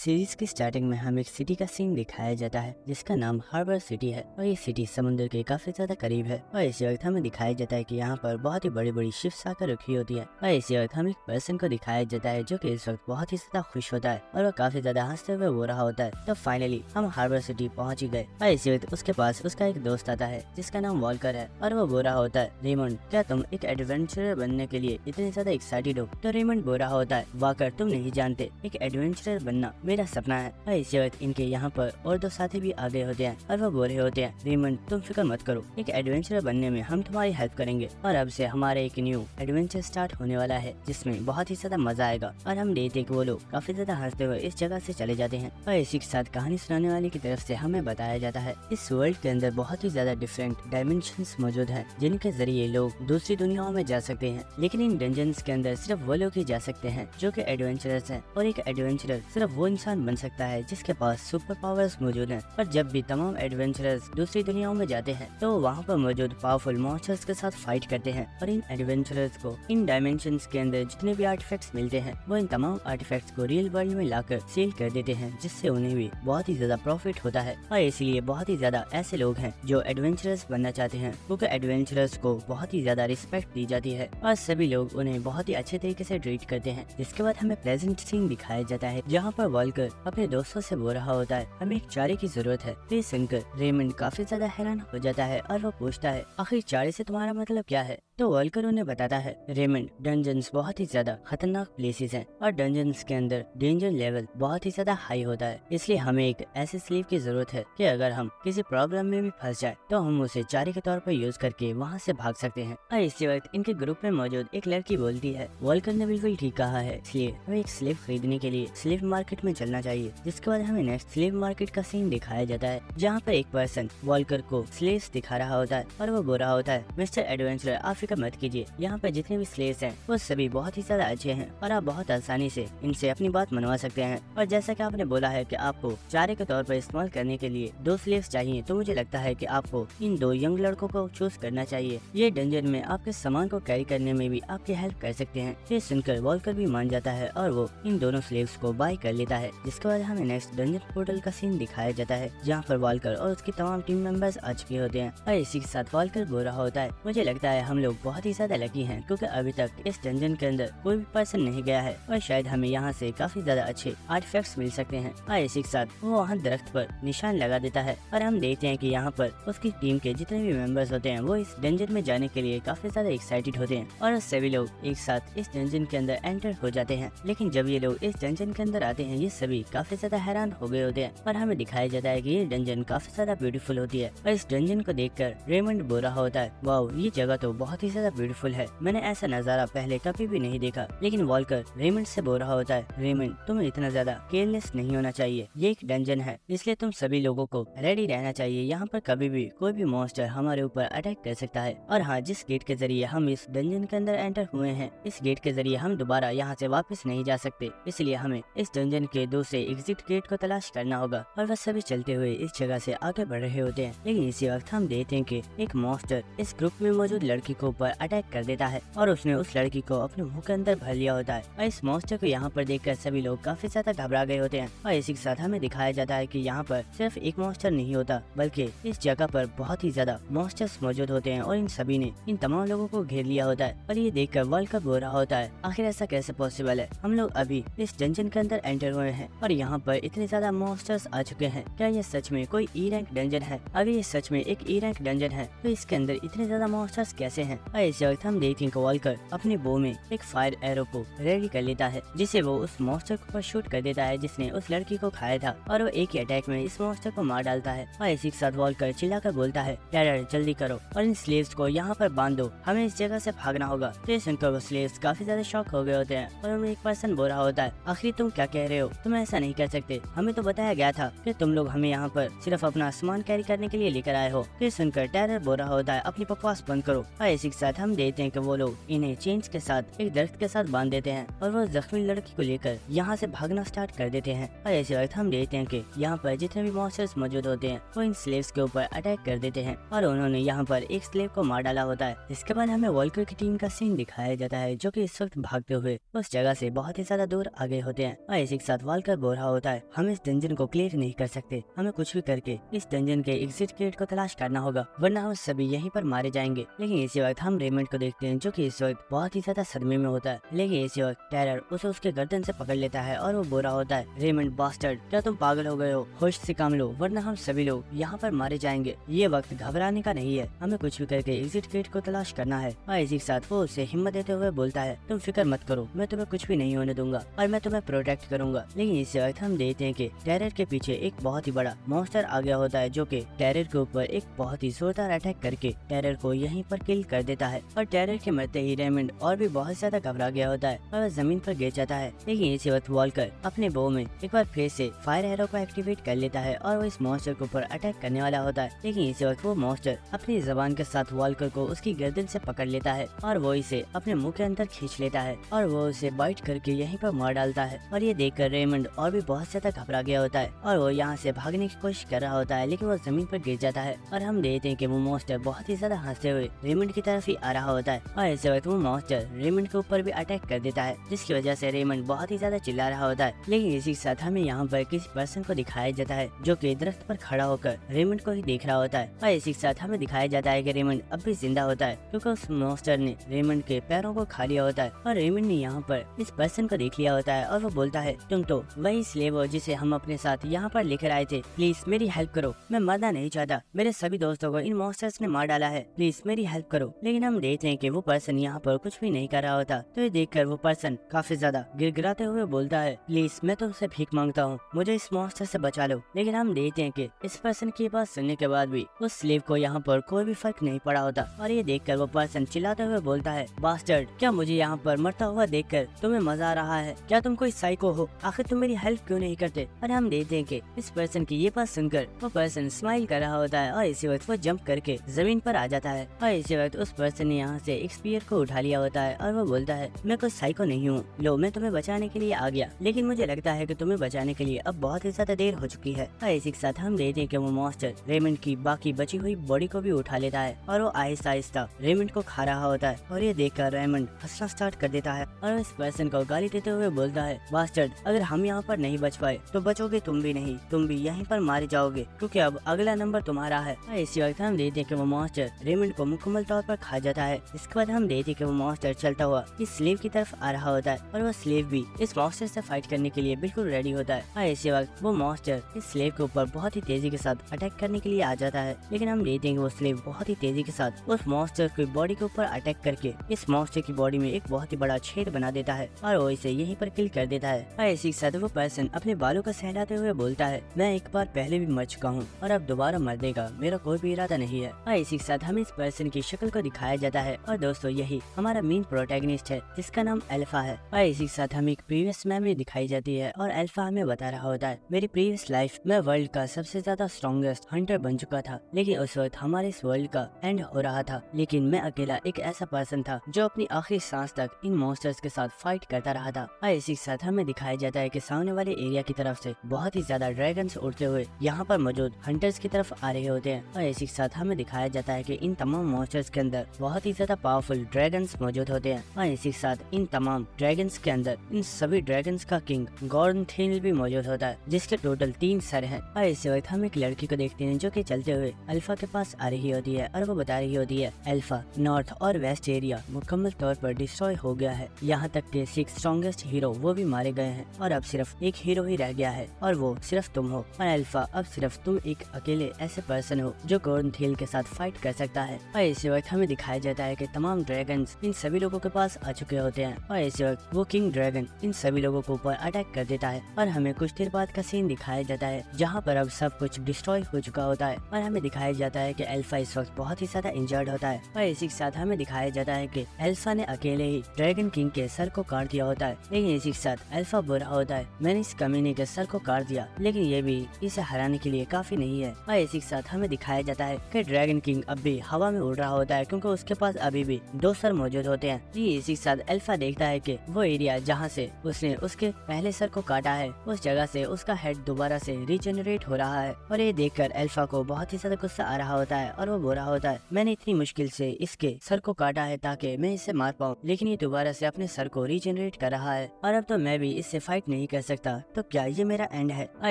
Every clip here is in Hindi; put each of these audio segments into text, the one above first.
सीरीज की स्टार्टिंग में हमें एक सिटी का सीन दिखाया जाता है जिसका नाम हार्बर सिटी है और ये सिटी समुद्र के काफी ज्यादा करीब है। और इसी वक्त हमें दिखाया जाता है कि यहाँ पर बहुत ही बड़ी बड़ी शिप्स आकर रखी होती है। और इसी वक्त हमें एक पर्सन को दिखाया जाता है जो कि इस वक्त बहुत ही ज्यादा खुश होता है और वह काफी ज्यादा हंसते हुए हो रहा होता है। तो फाइनली हम हार्बर सिटी पहुँच ही गए और इसी वक्त उसके पास उसका एक दोस्त आता है जिसका नाम वॉल्कर है और वो बोल रहा होता है, रेमंड क्या तुम एक एडवेंचरर बनने के लिए इतने ज्यादा एक्साइटेड हो? तो रेमंड बोल रहा होता है, वाकर तुम नहीं जानते, एक एडवेंचरर बनना मेरा सपना है। और इसी वक्त इनके यहाँ पर और दो साथी भी आ गए होते हैं और वो बोल रहे होते हैं, रेमंड तुम फिक्र मत करो, एक एडवेंचरर बनने में हम तुम्हारी हेल्प करेंगे। और अब से हमारा एक न्यू एडवेंचर स्टार्ट होने वाला है जिसमें बहुत ही ज्यादा मजा आएगा। और हम देखते हैं कि वो लोग काफी ज्यादा हंसते हुए इस जगह से चले जाते हैं। और इसी के साथ कहानी सुनाने वाले की तरफ से हमें बताया जाता है इस वर्ल्ड के अंदर बहुत ही ज्यादा डिफरेंट डायमेंशंस मौजूद हैं जिनके जरिए लोग दूसरी दुनियाओं में जा सकते हैं। लेकिन इन डंजन्स के अंदर सिर्फ वो लोग ही जा सकते हैं जो कि एडवेंचरर्स हैं। और एक एडवेंचरर सिर्फ वो इंसान बन सकता है जिसके पास सुपर पावर्स मौजूद हैं। और जब भी तमाम एडवेंचरर्स दूसरी दुनियाओं में जाते हैं तो वहाँ पर मौजूद पावरफुल मॉन्स्टर्स के साथ फाइट करते हैं। और इन एडवेंचरर्स को इन डायमेंशंस के अंदर जितने भी आर्टिफैक्ट्स मिलते हैं वो इन तमाम आर्टिफैक्ट्स को रियल वर्ल्ड में लाकर सेल कर देते हैं जिससे उन्हें भी बहुत ही ज्यादा प्रॉफिट होता है। और इसीलिए बहुत ही ज्यादा ऐसे लोग हैं जो एडवेंचरर्स बनना चाहते हैं क्योंकि एडवेंचरर्स को बहुत ही ज्यादा रिस्पेक्ट दी जाती है और सभी लोग उन्हें बहुत ही अच्छे तरीके से ट्रीट करते हैं। जिसके बाद हमें प्लेजेंट सीन दिखाया जाता है जहाँ पर वॉल्कर अपने दोस्तों से बोल रहा होता है, हमें एक चारे की जरूरत है। ये सुनकर रेमंड काफी ज्यादा हैरान हो जाता है और वो पूछता है, आखिर चारे से तुम्हारा मतलब क्या है? तो वॉल्कर उन्हें बताता है, रेमंड डंजन्स बहुत ही ज्यादा खतरनाक प्लेसेस हैं और डंजन्स के अंदर डेंजर लेवल बहुत ही ज्यादा हाई होता है, इसलिए हमें एक ऐसे स्लीव की जरूरत है कि अगर हम किसी प्रॉब्लम में भी फंस जाए तो हम उसे चारे के तौर पर यूज करके वहाँ से भाग सकते हैं। और इसी वक्त इनके ग्रुप में मौजूद एक लड़की बोलती है, वॉल्कर ने बिल्कुल ठीक कहा है, इसलिए हमें एक स्लीव खरीदने के लिए स्लीव मार्केट में चलना चाहिए। जिसके बाद हमें नेक्स्ट स्लीव मार्केट का सीन दिखाया जाता है जहाँ पर एक पर्सन वॉल्कर को स्लेव्स दिखा रहा होता है और वो बोल रहा होता है, मिस्टर एडवेंचरर आप फिक्र मत कीजिए, यहाँ पर जितने भी स्लेव्स हैं वो सभी बहुत ही ज्यादा अच्छे हैं और आप बहुत आसानी से इनसे अपनी बात मनवा सकते हैं। और जैसा कि आपने बोला है कि आपको चारे के तौर पर इस्तेमाल करने के लिए दो स्लेव्स चाहिए, तो मुझे लगता है कि आपको इन दो यंग लड़कों को चूज करना चाहिए। ये डंजन में आपके सामान को कैरी करने में भी आपकी हेल्प कर सकते हैं। ये सुनकर वॉल्कर भी मान जाता है और वो इन दोनों स्लेव्स को बाय कर लेता है। जिसके बाद हमें नेक्स्ट डंजन पोर्टल का सीन दिखाया जाता है जहाँ पर वॉल्कर और उसकी तमाम टीम मेंबर्स आ चुके होते हैं। और इसी के साथ वॉल्कर बोल रहा होता है, मुझे लगता है हम लोग बहुत ही ज्यादा लकी हैं क्योंकि अभी तक इस डंजन के अंदर कोई भी पर्सन नहीं गया है और शायद हमें यहाँ से काफी ज्यादा अच्छे आर्टिफैक्ट्स मिल सकते हैं। और इसी के साथ वो वहाँ दरख्त पर निशान लगा देता है और हम देखते हैं कि यहाँ पर उसकी टीम के जितने भी मेंबर्स होते हैं वो इस डंजन में जाने के लिए काफी ज्यादा एक्साइटेड होते हैं और सभी लोग एक साथ इस डंजन के अंदर एंटर हो जाते हैं। लेकिन जब ये लोग इस डंजन के अंदर आते हैं ये सभी काफी ज्यादा हैरान हो गए होते हैं और हमें दिखाया जाता है कि ये डंजन काफी ज्यादा ब्यूटीफुल होती है। और इस डंजन को देखकर रेमंड बोल रहा होता है, वाओ ये जगह तो बहुत ही ज्यादा ब्यूटीफुल है, मैंने ऐसा नजारा पहले कभी भी नहीं देखा। लेकिन वॉल्कर रेमंड से बोल रहा होता है, रेमंड तुम्हें इतना ज्यादा केयरलेस नहीं होना चाहिए, ये एक डंजन है इसलिए तुम सभी लोगों को रेडी रहना चाहिए, यहाँ पर कभी भी कोई भी मॉन्स्टर हमारे ऊपर अटैक कर सकता है। और हाँ, जिस गेट के जरिए हम इस डंजन के अंदर एंटर हुए हैं इस गेट के जरिए हम दोबारा यहाँ से वापस नहीं जा सकते, इसलिए हमें इस डंजन के दूसरे एग्जिट गेट को तलाश करना होगा। और वह सभी चलते हुए इस जगह से आगे बढ़ रहे होते हैं। लेकिन इसी वक्त हम देखते हैं कि एक मॉन्स्टर इस ग्रुप में मौजूद लड़की के ऊपर अटैक कर देता है और उसने उस लड़की को अपने मुंह के अंदर भर लिया होता है। और इस मॉन्स्टर को यहाँ पर देखकर सभी लोग काफी ज्यादा घबरा गए होते हैं। और इसी के साथ हमें दिखाया जाता है कि यहाँ पर सिर्फ एक मॉन्स्टर नहीं होता बल्कि इस जगह पर बहुत ही ज्यादा मॉन्स्टर्स मौजूद होते हैं और इन सभी ने इन तमाम लोगों को घेर लिया होता है। और ये देखकर वॉल्कर बोल रहा होता है, आखिर ऐसा कैसे पॉसिबल है, हम लोग अभी इस डंजन के अंदर एंटर हुए हैं और यहाँ पर इतने ज्यादा मॉन्स्टर्स आ चुके हैं, क्या ये सच में कोई ई रैंक डंजन है? अगर ये सच में एक ई रैंक डंजन है तो इसके अंदर इतने ज्यादा मॉन्स्टर्स कैसे हैं? और इस वक्त हम देखते हैं कि वॉल्कर अपने बो में एक फायर एरो को रेडी कर लेता है जिसे वो उस मॉन्स्टर के ऊपर शूट कर देता है जिसने उस लड़की को खाया था और वो एक ही अटैक में इस मॉन्स्टर को मार डालता है। और इसी के साथ वॉल्कर चिल्लाकर बोलता है, टेरर जल्दी करो और इन स्लेव्स को यहाँ पर बांध दो, हमें इस जगह से भागना होगा। तो सुनकर वो स्लेव्स काफी ज्यादा शॉक हो गए होते हैं और उनमें एक पर्सन बोल रहा होता है, आखिर तुम क्या कह रहे हो, तुम ऐसा नहीं कर सकते, हमें तो बताया गया था कि तुम लोग हमें यहाँ पर सिर्फ अपना सामान कैरी करने के लिए लेकर आए हो। फिर सुनकर टेरर बोल रहा होता है, अपनी बकवास बंद करो। और इसी के साथ हम देखते हैं कि वो लोग इन्हें चेन्स के साथ एक दरख्त के साथ बांध देते हैं और वो जख्मी लड़की को लेकर यहाँ से भागना स्टार्ट कर देते हैं। और ऐसे वक्त हम देखते हैं कि यहाँ पर जितने भी मॉन्स्टर्स मौजूद होते हैं वो इन स्लेव्स के ऊपर अटैक कर देते हैं और उन्होंने यहाँ पर एक स्लेव को मार डाला होता है। इसके बाद हमें वॉल्कर की टीम का सीन दिखाया जाता है जो कि इस वक्त भागते हुए उस जगह से बहुत ही ज्यादा दूर आगे होते हैं। और इसी के साथ वॉल्कर बोल रहा होता है हम इस डंजन को क्लियर नहीं कर सकते, हमें कुछ भी करके इस डंजन के एग्जिट गेट को तलाश करना होगा वरना हम सभी यहीं पर मारे जाएंगे। लेकिन इसी वक्त हम रेमंड को देखते हैं जो कि इस वक्त बहुत ही ज्यादा सदमे में होता है। लेकिन इसी वक्त टेरर उसे उसके गर्दन से पकड़ लेता है और वो बोल रहा होता है रेमंड बास्टर्ड, क्या तुम पागल हो गए हो? होश से काम लो वरना हम सभी लोग यहाँ पर मारे जाएंगे। ये वक्त घबराने का नहीं है, हमें कुछ भी करके एग्जिट गेट को तलाश करना है। और इसी के साथ वो उसे हिम्मत देते हुए बोलता है तुम फिक्र मत करो, मैं तुम्हें कुछ भी नहीं होने दूंगा और मैं तुम्हें प्रोटेक्ट करूंगा। लेकिन इसी वक्त हम देखते हैं कि टेरर के पीछे एक बहुत ही बड़ा मॉन्स्टर आ गया होता है जो कि टेरर के ऊपर एक बहुत ही जोरदार अटैक करके टेरर को यहीं पर किल कर देता है। और टेरर के मरते ही रेमंड और भी बहुत ज्यादा घबरा गया होता है और वह जमीन पर गिर जाता है। लेकिन इसी वक्त वॉल्कर अपने बो में एक बार फिर से फायर एरो को एक्टिवेट कर लेता है और वो इस मॉन्स्टर के ऊपर अटैक करने वाला होता है। लेकिन इसी वक्त वो मॉन्स्टर अपनी जबान के साथ वॉल्कर को उसकी गर्दन से पकड़ लेता है और वो इसे अपने मुंह के अंदर खींच लेता है और वो उसे बाइट करके यहीं पर मार डालता है। और ये देखकर रेमंड और भी बहुत ज्यादा घबरा गया होता है और वो यहाँ से भागने की कोशिश कर रहा होता है लेकिन वो जमीन पर गिर जाता है। और हम देखते हैं कि वो मॉन्स्टर बहुत ही ज्यादा हंसते हुए रेमंड की तरफ ही आ रहा होता है और इस वक्त वो मॉन्स्टर रेमंड के ऊपर भी अटैक कर देता है जिसकी वजह से रेमंड बहुत ही ज्यादा चिल्ला रहा होता है। लेकिन इसी के साथ हमें यहाँ पर किसी पर्सन को दिखाया जाता है जो कि दरख्त पर खड़ा होकर रेमंड को ही देख रहा होता है। और इसी के साथ हमें दिखाया जाता है कि रेमंड अब भी जिंदा होता है क्योंकि उस मॉन्स्टर ने रेमंड के पैरों को खा लिया होता है। और रेमंड ने यहाँ पर इस पर्सन को देख लिया होता है और वो बोलता है तुम तो वही स्लेव हो जिसे हम अपने साथ यहाँ पर लेकर आए थे, प्लीज मेरी हेल्प करो, मैं मरना नहीं चाहता, मेरे सभी दोस्तों को इन मॉन्स्टर्स ने मार डाला है, प्लीज मेरी हेल्प करो। लेकिन हम देखते हैं कि वो पर्सन यहाँ पर कुछ भी नहीं कर रहा होता। तो ये देखकर वो पर्सन काफी ज्यादा गिड़गिड़ाते हुए बोलता है प्लीज मैं तुमसे भीख मांगता हूँ, मुझे इस मॉन्स्टर से बचा लो। लेकिन हम देखते हैं कि इस पर्सन की बात सुनने के बाद भी उस स्लेव को यहाँ पर कोई भी फर्क नहीं पड़ा होता। और ये देखकर वो पर्सन चिल्लाते हुए बोलता है बास्टर्ड, क्या मुझे यहाँ पर मरता हुआ देखकर तुम्हें मजा आ रहा है? क्या तुम कोई साइको हो? आखिर तुम मेरी हेल्प क्यों नहीं करते? और हम देखते हैं कि इस पर्सन की ये बात सुनकर वो पर्सन स्माइल कर रहा होता है और इसी वक्त वो जंप करके जमीन पर आ जाता है। और इसी वक्त उस पर्सन ने यहाँ से एक स्पीयर को उठा लिया होता है और वो बोलता है मैं कोई साइको नहीं हूँ, लो मैं तुम्हें बचाने के लिए आ गया, लेकिन मुझे लगता है कि तुम्हें बचाने के लिए अब बहुत ही ज्यादा देर हो चुकी है। और इसी के साथ हम देखते हैं कि वो मॉन्स्टर रेमंड की बाकी बची हुई बॉडी को भी उठा लेता है और वो आहिस्ता आहिस्ता रेमंड को खा रहा होता है। और ये देखकर रेमंड हंसना स्टार्ट कर देता है और इस पर्सन को गाली देते हुए बोलता है बास्टर्ड, अगर हम यहाँ पर नहीं बच पाए तो बचोगे तुम भी नहीं, तुम भी यहीं पर मारे जाओगे क्योंकि अब अगला नंबर तुम्हारा है। और इसी वक्त हम देखते हैं कि वो मॉन्स्टर रेमंड को मुकम्मल तौर पर खा जाता है। इसके बाद हम देखते हैं कि वो मॉन्स्टर चलता हुआ इस स्लेव की तरफ आ रहा होता है और वो स्लेव भी इस मॉन्स्टर से फाइट करने के लिए बिल्कुल रेडी होता है। और इसी वक्त वो मॉन्स्टर इस स्लेव के ऊपर बहुत ही तेजी के साथ अटैक करने के लिए आ जाता है। लेकिन हम देखते हैं कि वो स्लेव बहुत ही तेजी के साथ उस मॉन्स्टर की बॉडी के ऊपर अटैक करके इस मॉन्स्टर की बॉडी में एक बहुत ही बड़ा छेद बना देता है और वो इसे यहीं पर किल कर देता है। और इसी के साथ वो पर्सन अपने बालों को सहलाते हुए बोलता है मैं एक बार पहले भी मर चुका हूँ और अब दोबारा मरने का मेरा कोई भी इरादा नहीं है। और इसी के साथ हमें इस पर्सन की शक्ल को दिखाया जाता है और दोस्तों यही हमारा मेन प्रोटैगनिस्ट है जिसका नाम अल्फा है। और इसी के साथ हमें एक प्रीवियस मेमोरी दिखाई जाती है और अल्फा हमें बता रहा होता है मेरी प्रीवियस लाइफ में वर्ल्ड का सबसे ज्यादा स्ट्रॉन्गेस्ट हंटर बन चुका था, लेकिन उस वक्त हमारे इस वर्ल्ड का एंड हो रहा था, लेकिन मैं अकेला एक ऐसा पर्सन था जो अपनी आखिरी सांस तक इन मॉन्स्टर्स के साथ फाइट करता रहा था। और इसी के साथ हमें दिखाया जाता है कि सामने वाले एरिया की तरफ से बहुत ही ज्यादा ड्रैगन्स उड़ते हुए यहाँ पर मौजूद हंटर्स की तरफ आ रहे होते हैं। और इसी के साथ हमें दिखाया जाता है कि इन तमाम मॉन्स्टर्स के अंदर बहुत ही ज्यादा पावरफुल ड्रैगन्स मौजूद होते हैं। और इसी के साथ इन तमाम ड्रैगन्स के अंदर इन सभी ड्रैगन्स का किंग गॉर्नथेल भी मौजूद होता है जिसके टोटल 3 सर हैं। और इसी वक्त हम एक लड़की को देखते हैं जो कि चलते हुए अल्फा के पास आ रही होती है और वो बता रही होती है अल्फा नॉर्थ और वेस्ट एरिया मुकम्मल तौर पर डिस्ट्रॉय हो गया है, यहाँ तक के 6 स्ट्रॉन्गेस्ट हीरो वो भी मारे गए हैं और अब सिर्फ एक हीरो ही रह गया है और वो सिर्फ तुम हो। और अल्फा अब सिर्फ तुम एक अकेले ऐसे पर्सन हो जो गॉर्नथेल के साथ फाइट कर सकता है। और इसी वक्त हमें दिखाया जाता है कि तमाम ड्रैगन्स इन सभी लोगों के पास आ चुके होते हैं और इसी वक्त वो किंग ड्रैगन इन सभी लोगों को ऊपर अटैक कर देता है और हमें कुछ देर बाद का सीन दिखाया जाता है जहाँ पर अब सब कुछ डिस्ट्रॉय हो चुका होता है और हमें दिखाया जाता है कि अल्फा इस वक्त बहुत ही ज्यादा इंजर्ड होता है। और इसी के साथ हमें दिखाया जाता है कि अल्फा ने अकेले ही ड्रैगन किंग के सर को काट दिया होता है। लेकिन इसी के साथ अल्फा बुरा होता है मैंने इस कमीने के सर को काट दिया, लेकिन ये भी इसे हराने के लिए काफी नहीं है। और इसी के साथ हमें दिखाया जाता है कि ड्रैगन किंग अब भी हवा में उड़ रहा होता है क्योंकि क्योंकि उसके पास अभी भी 2 सर मौजूद होते हैं। ये इसी के साथ अल्फा देखता है कि वो एरिया जहाँ से उसने उसके पहले सर को काटा है उस जगह से उसका हेड दोबारा से रीजनरेट हो रहा है। और ये देखकर अल्फा को बहुत ही ज्यादा गुस्सा आ रहा होता है और वो बोल रहा होता है, मैंने इतनी मुश्किल से इसके सर को काटा है ताकि मैं इसे मार पाऊँ, लेकिन ये दोबारा से अपने सर को रीजनरेट कर रहा है और अब तो मैं भी इससे फाइट नहीं कर सकता, तो क्या ये मेरा एंड है। और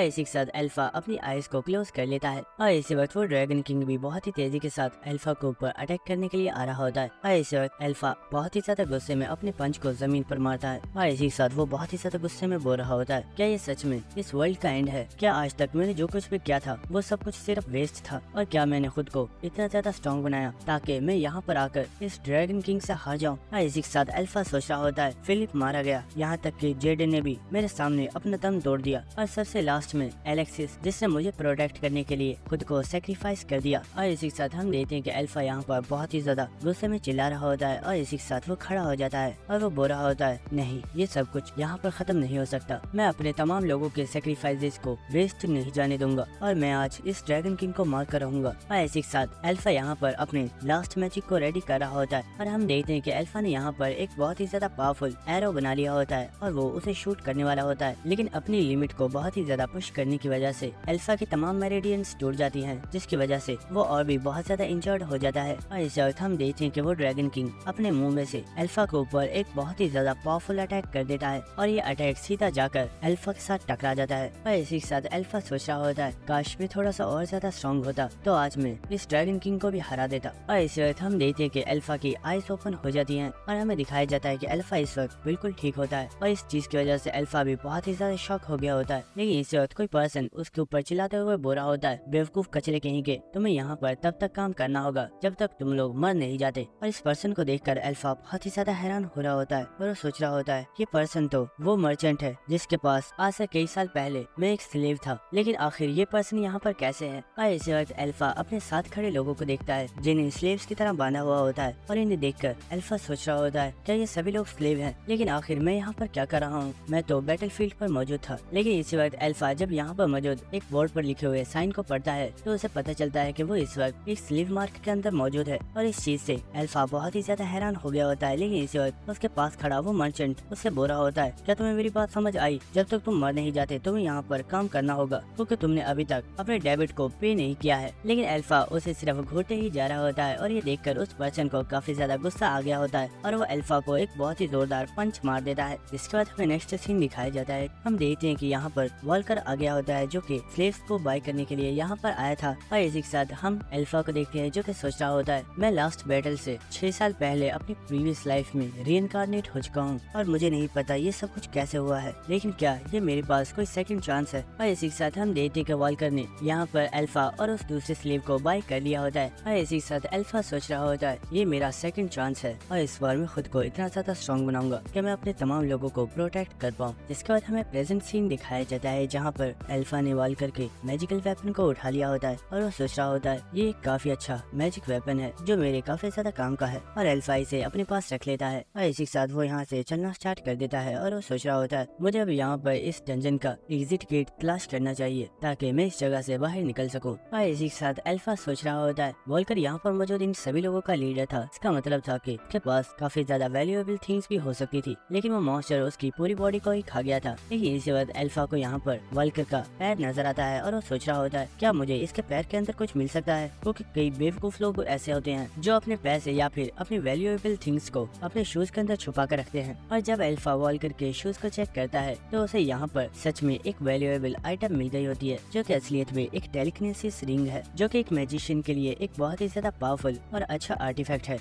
इसी के साथ अल्फा अपनी आईज को क्लोज कर लेता है और इसी वक्त वो ड्रैगन किंग भी बहुत ही तेजी के साथ अल्फा के ऊपर अटैक करने के लिए आ रहा होता है। और इसी वक्त अल्फा बहुत ही ज्यादा गुस्से में अपने पंच को जमीन पर मारता है और इसी के साथ वो बहुत ही ज्यादा गुस्से में बोल रहा होता है, क्या ये सच में इस वर्ल्ड का एंड है? क्या आज तक मैंने जो कुछ भी किया था वो सब कुछ सिर्फ वेस्ट था? और क्या मैंने खुद को इतना ज्यादा स्ट्रॉन्ग बनाया ताकि मैं यहाँ पर आकर इस ड्रैगन किंग से हार जाऊँ? और इसी के साथ अल्फा सोच रहा होता है, फिलिप मारा गया, यहाँ तक कि जेडन ने भी मेरे सामने अपना दम तोड़ दिया और सबसे लास्ट में एलेक्सिस, जिसने मुझे प्रोटेक्ट करने के लिए खुद को सेक्रीफाइस कर दिया। और इसी के साथ हम देखते हैं कि अल्फा यहाँ पर बहुत ही ज्यादा गुस्से में चिल्ला रहा होता है और इसी के साथ वो खड़ा हो जाता है और वो बोल रहा होता है, नहीं, ये सब कुछ यहाँ पर खत्म नहीं हो सकता, मैं अपने तमाम लोगों के सेक्रीफाइसेस को वेस्ट नहीं जाने दूंगा और मैं आज इस ड्रैगन किंग को मार कर रहूंगा। और इसी के साथ अल्फा यहाँ पर अपने लास्ट मैजिक को रेडी कर रहा होता है और हम देखते हैं कि अल्फा ने यहाँ पर एक बहुत ही ज्यादा पावरफुल एरो बना लिया होता है और वो उसे शूट करने वाला होता है, लेकिन अपनी लिमिट को बहुत ही ज्यादा पुश करने की वजह से अल्फा की तमाम मेरिडियंस टूट जाती हैं, जिसकी वजह से वो और भी बहुत ज्यादा इंजर्ड हो जाता है। और इस वक्त हम देखते हैं कि वो ड्रैगन किंग अपने मुंह में से अल्फा के ऊपर एक बहुत ही ज्यादा पावरफुल अटैक कर देता है और ये अटैक सीधा जाकर अल्फा के साथ टकरा जाता है। और इसी के साथ अल्फा सोच रहा होता है, काश मैं थोड़ा सा और ज्यादा स्ट्रॉन्ग होता तो आज मैं इस ड्रैगन किंग को भी हरा देता। और इस वक्त हम देखते हैं कि अल्फा की आईज ओपन हो जाती हैं और हमें दिखाया जाता है कि अल्फा इस वक्त बिल्कुल ठीक होता है और इस चीज की वजह से अल्फा भी बहुत ही ज्यादा शॉक हो गया होता है। लेकिन इस वक्त कोई पर्सन उसके ऊपर चिल्लाते हुए बोल रहा होता है, बेवकूफ कचरे कहीं के, तुम्हें यहाँ पर तब तक काम करना होगा जब तक तुम लोग मर नहीं जाते। और इस पर्सन को देखकर अल्फा बहुत ही ज्यादा हैरान हो रहा होता है और वो सोच रहा होता है, ये पर्सन तो वो मर्चेंट है जिसके पास आज से कई साल पहले मैं एक स्लेव था, लेकिन आखिर ये पर्सन यहाँ पर कैसे है। और इस वक्त अल्फा अपने साथ खड़े लोगों को देखता है जिन्हें स्लेव्स की तरह बांधा हुआ होता है और इन्हें देखकर अल्फा सोच रहा होता है, क्या ये सभी लोग स्लेव हैं? लेकिन आखिर मैं यहाँ पर क्या कर रहा हूँ? मैं तो बैटलफील्ड पर मौजूद था। लेकिन इसी वक्त अल्फा जब यहाँ पर मौजूद एक बोर्ड पर लिखे हुए साइन को पढ़ता है तो उसे पता चलता है कि वो इस वक्त एक स्लेव मार्केट के अंदर मौजूद है और इस चीज से अल्फा बहुत ही ज्यादा हैरान हो गया होता है। लेकिन इसी वक्त उसके पास खड़ा वो मर्चेंट उससे बोल रहा होता है, क्या तुम्हें मेरी बात समझ आई? जब तक तुम मर नहीं जाते तुम्हें यहाँ पर काम करना होगा क्योंकि तुमने अभी तक अपने डेबिट को पे नहीं किया है। लेकिन अल्फा उसे सिर्फ घूरते ही जा रहा होता है और ये देखकर उस पर्सन को काफी ज्यादा गुस्सा आ गया होता है और वो अल्फा को एक बहुत ही जोरदार पंच मार देता है। इसके बाद हमें नेक्स्ट सीन दिखाया जाता है। हम देखते हैं कि यहाँ पर वॉल्कर आ गया होता है जो कि स्लेव्स को बाय करने के लिए यहाँ पर आया था। और इसी के साथ हम अल्फा को देखते हैं जो कि सोच रहा होता है, मैं लास्ट बैटल से 6 साल पहले अपनी प्रीवियस लाइफ में रीइंकार्नेट हो चुका हूँ और मुझे नहीं पता ये सब कुछ कैसे हुआ है, लेकिन क्या ये मेरे पास कोई सेकंड चांस है। और इसी के साथ हम देखते हैं कि वॉल्कर ने यहाँ पर अल्फा और उस दूसरे स्लेव को बाय कर लिया होता है। और इसी के साथ अल्फा सोच रहा होता है, ये मेरा सेकंड चांस है और इस बार मैं खुद को इतना ज्यादा स्ट्रॉन्ग बनाऊंगा कि मैं अपने तमाम लोगों को प्रोटेक्ट कर पाऊँ। जिसके बाद हमें प्रेजेंट सीन दिखाया जाता है जहाँ पर अल्फा ने वॉल्कर के मैजिकल वेपन को उठा लिया होता है और वो सोच रहा होता है, ये काफी अच्छा मैजिक वेपन है जो मेरे काफी ज्यादा काम का है। और अल्फा इसे अपने पास रख लेता है और इसी के साथ वो यहाँ से चलना स्टार्ट कर देता है और वो सोच रहा होता है, मुझे अब यहाँ पर इस डंजन का एग्जिट गेट तलाश करना चाहिए ताकि मैं इस जगह से बाहर निकल सकूं। और इसी के साथ अल्फा सोच रहा होता है, वॉल्कर यहाँ पर मौजूद इन सभी लोगों का लीडर था, इसका मतलब था कि उसके पास काफी ज्यादा वैल्यूएबल थिंग्स भी हो सकती थी, लेकिन वो मॉन्स्टर उसकी पूरी बॉडी को ही खा गया था। लेकिन इसी वक्त अल्फा को यहाँ पर वॉल्कर का पैर नजर आता है और वो सोच रहा होता है, क्या मुझे इसके पैर के अंदर कुछ मिल सकता है? क्योंकि कई बेवकूफ लोग ऐसे होते हैं जो अपने पैसे या फिर अपनी वैल्यूएबल थिंग्स को अपने शूज के अंदर छुपा कर रखते हैं। और जब अल्फा वॉल्कर के शूज को चेक करता है तो उसे यहाँ पर सच में एक वैल्यूएबल आइटम मिल गई होती है जो कि असलियत में एक टेलीकिनेसिस रिंग है जो कि एक मैजिशियन के लिए एक बहुत ही ज्यादा पावरफुल और अच्छा आर्टिफैक्ट है।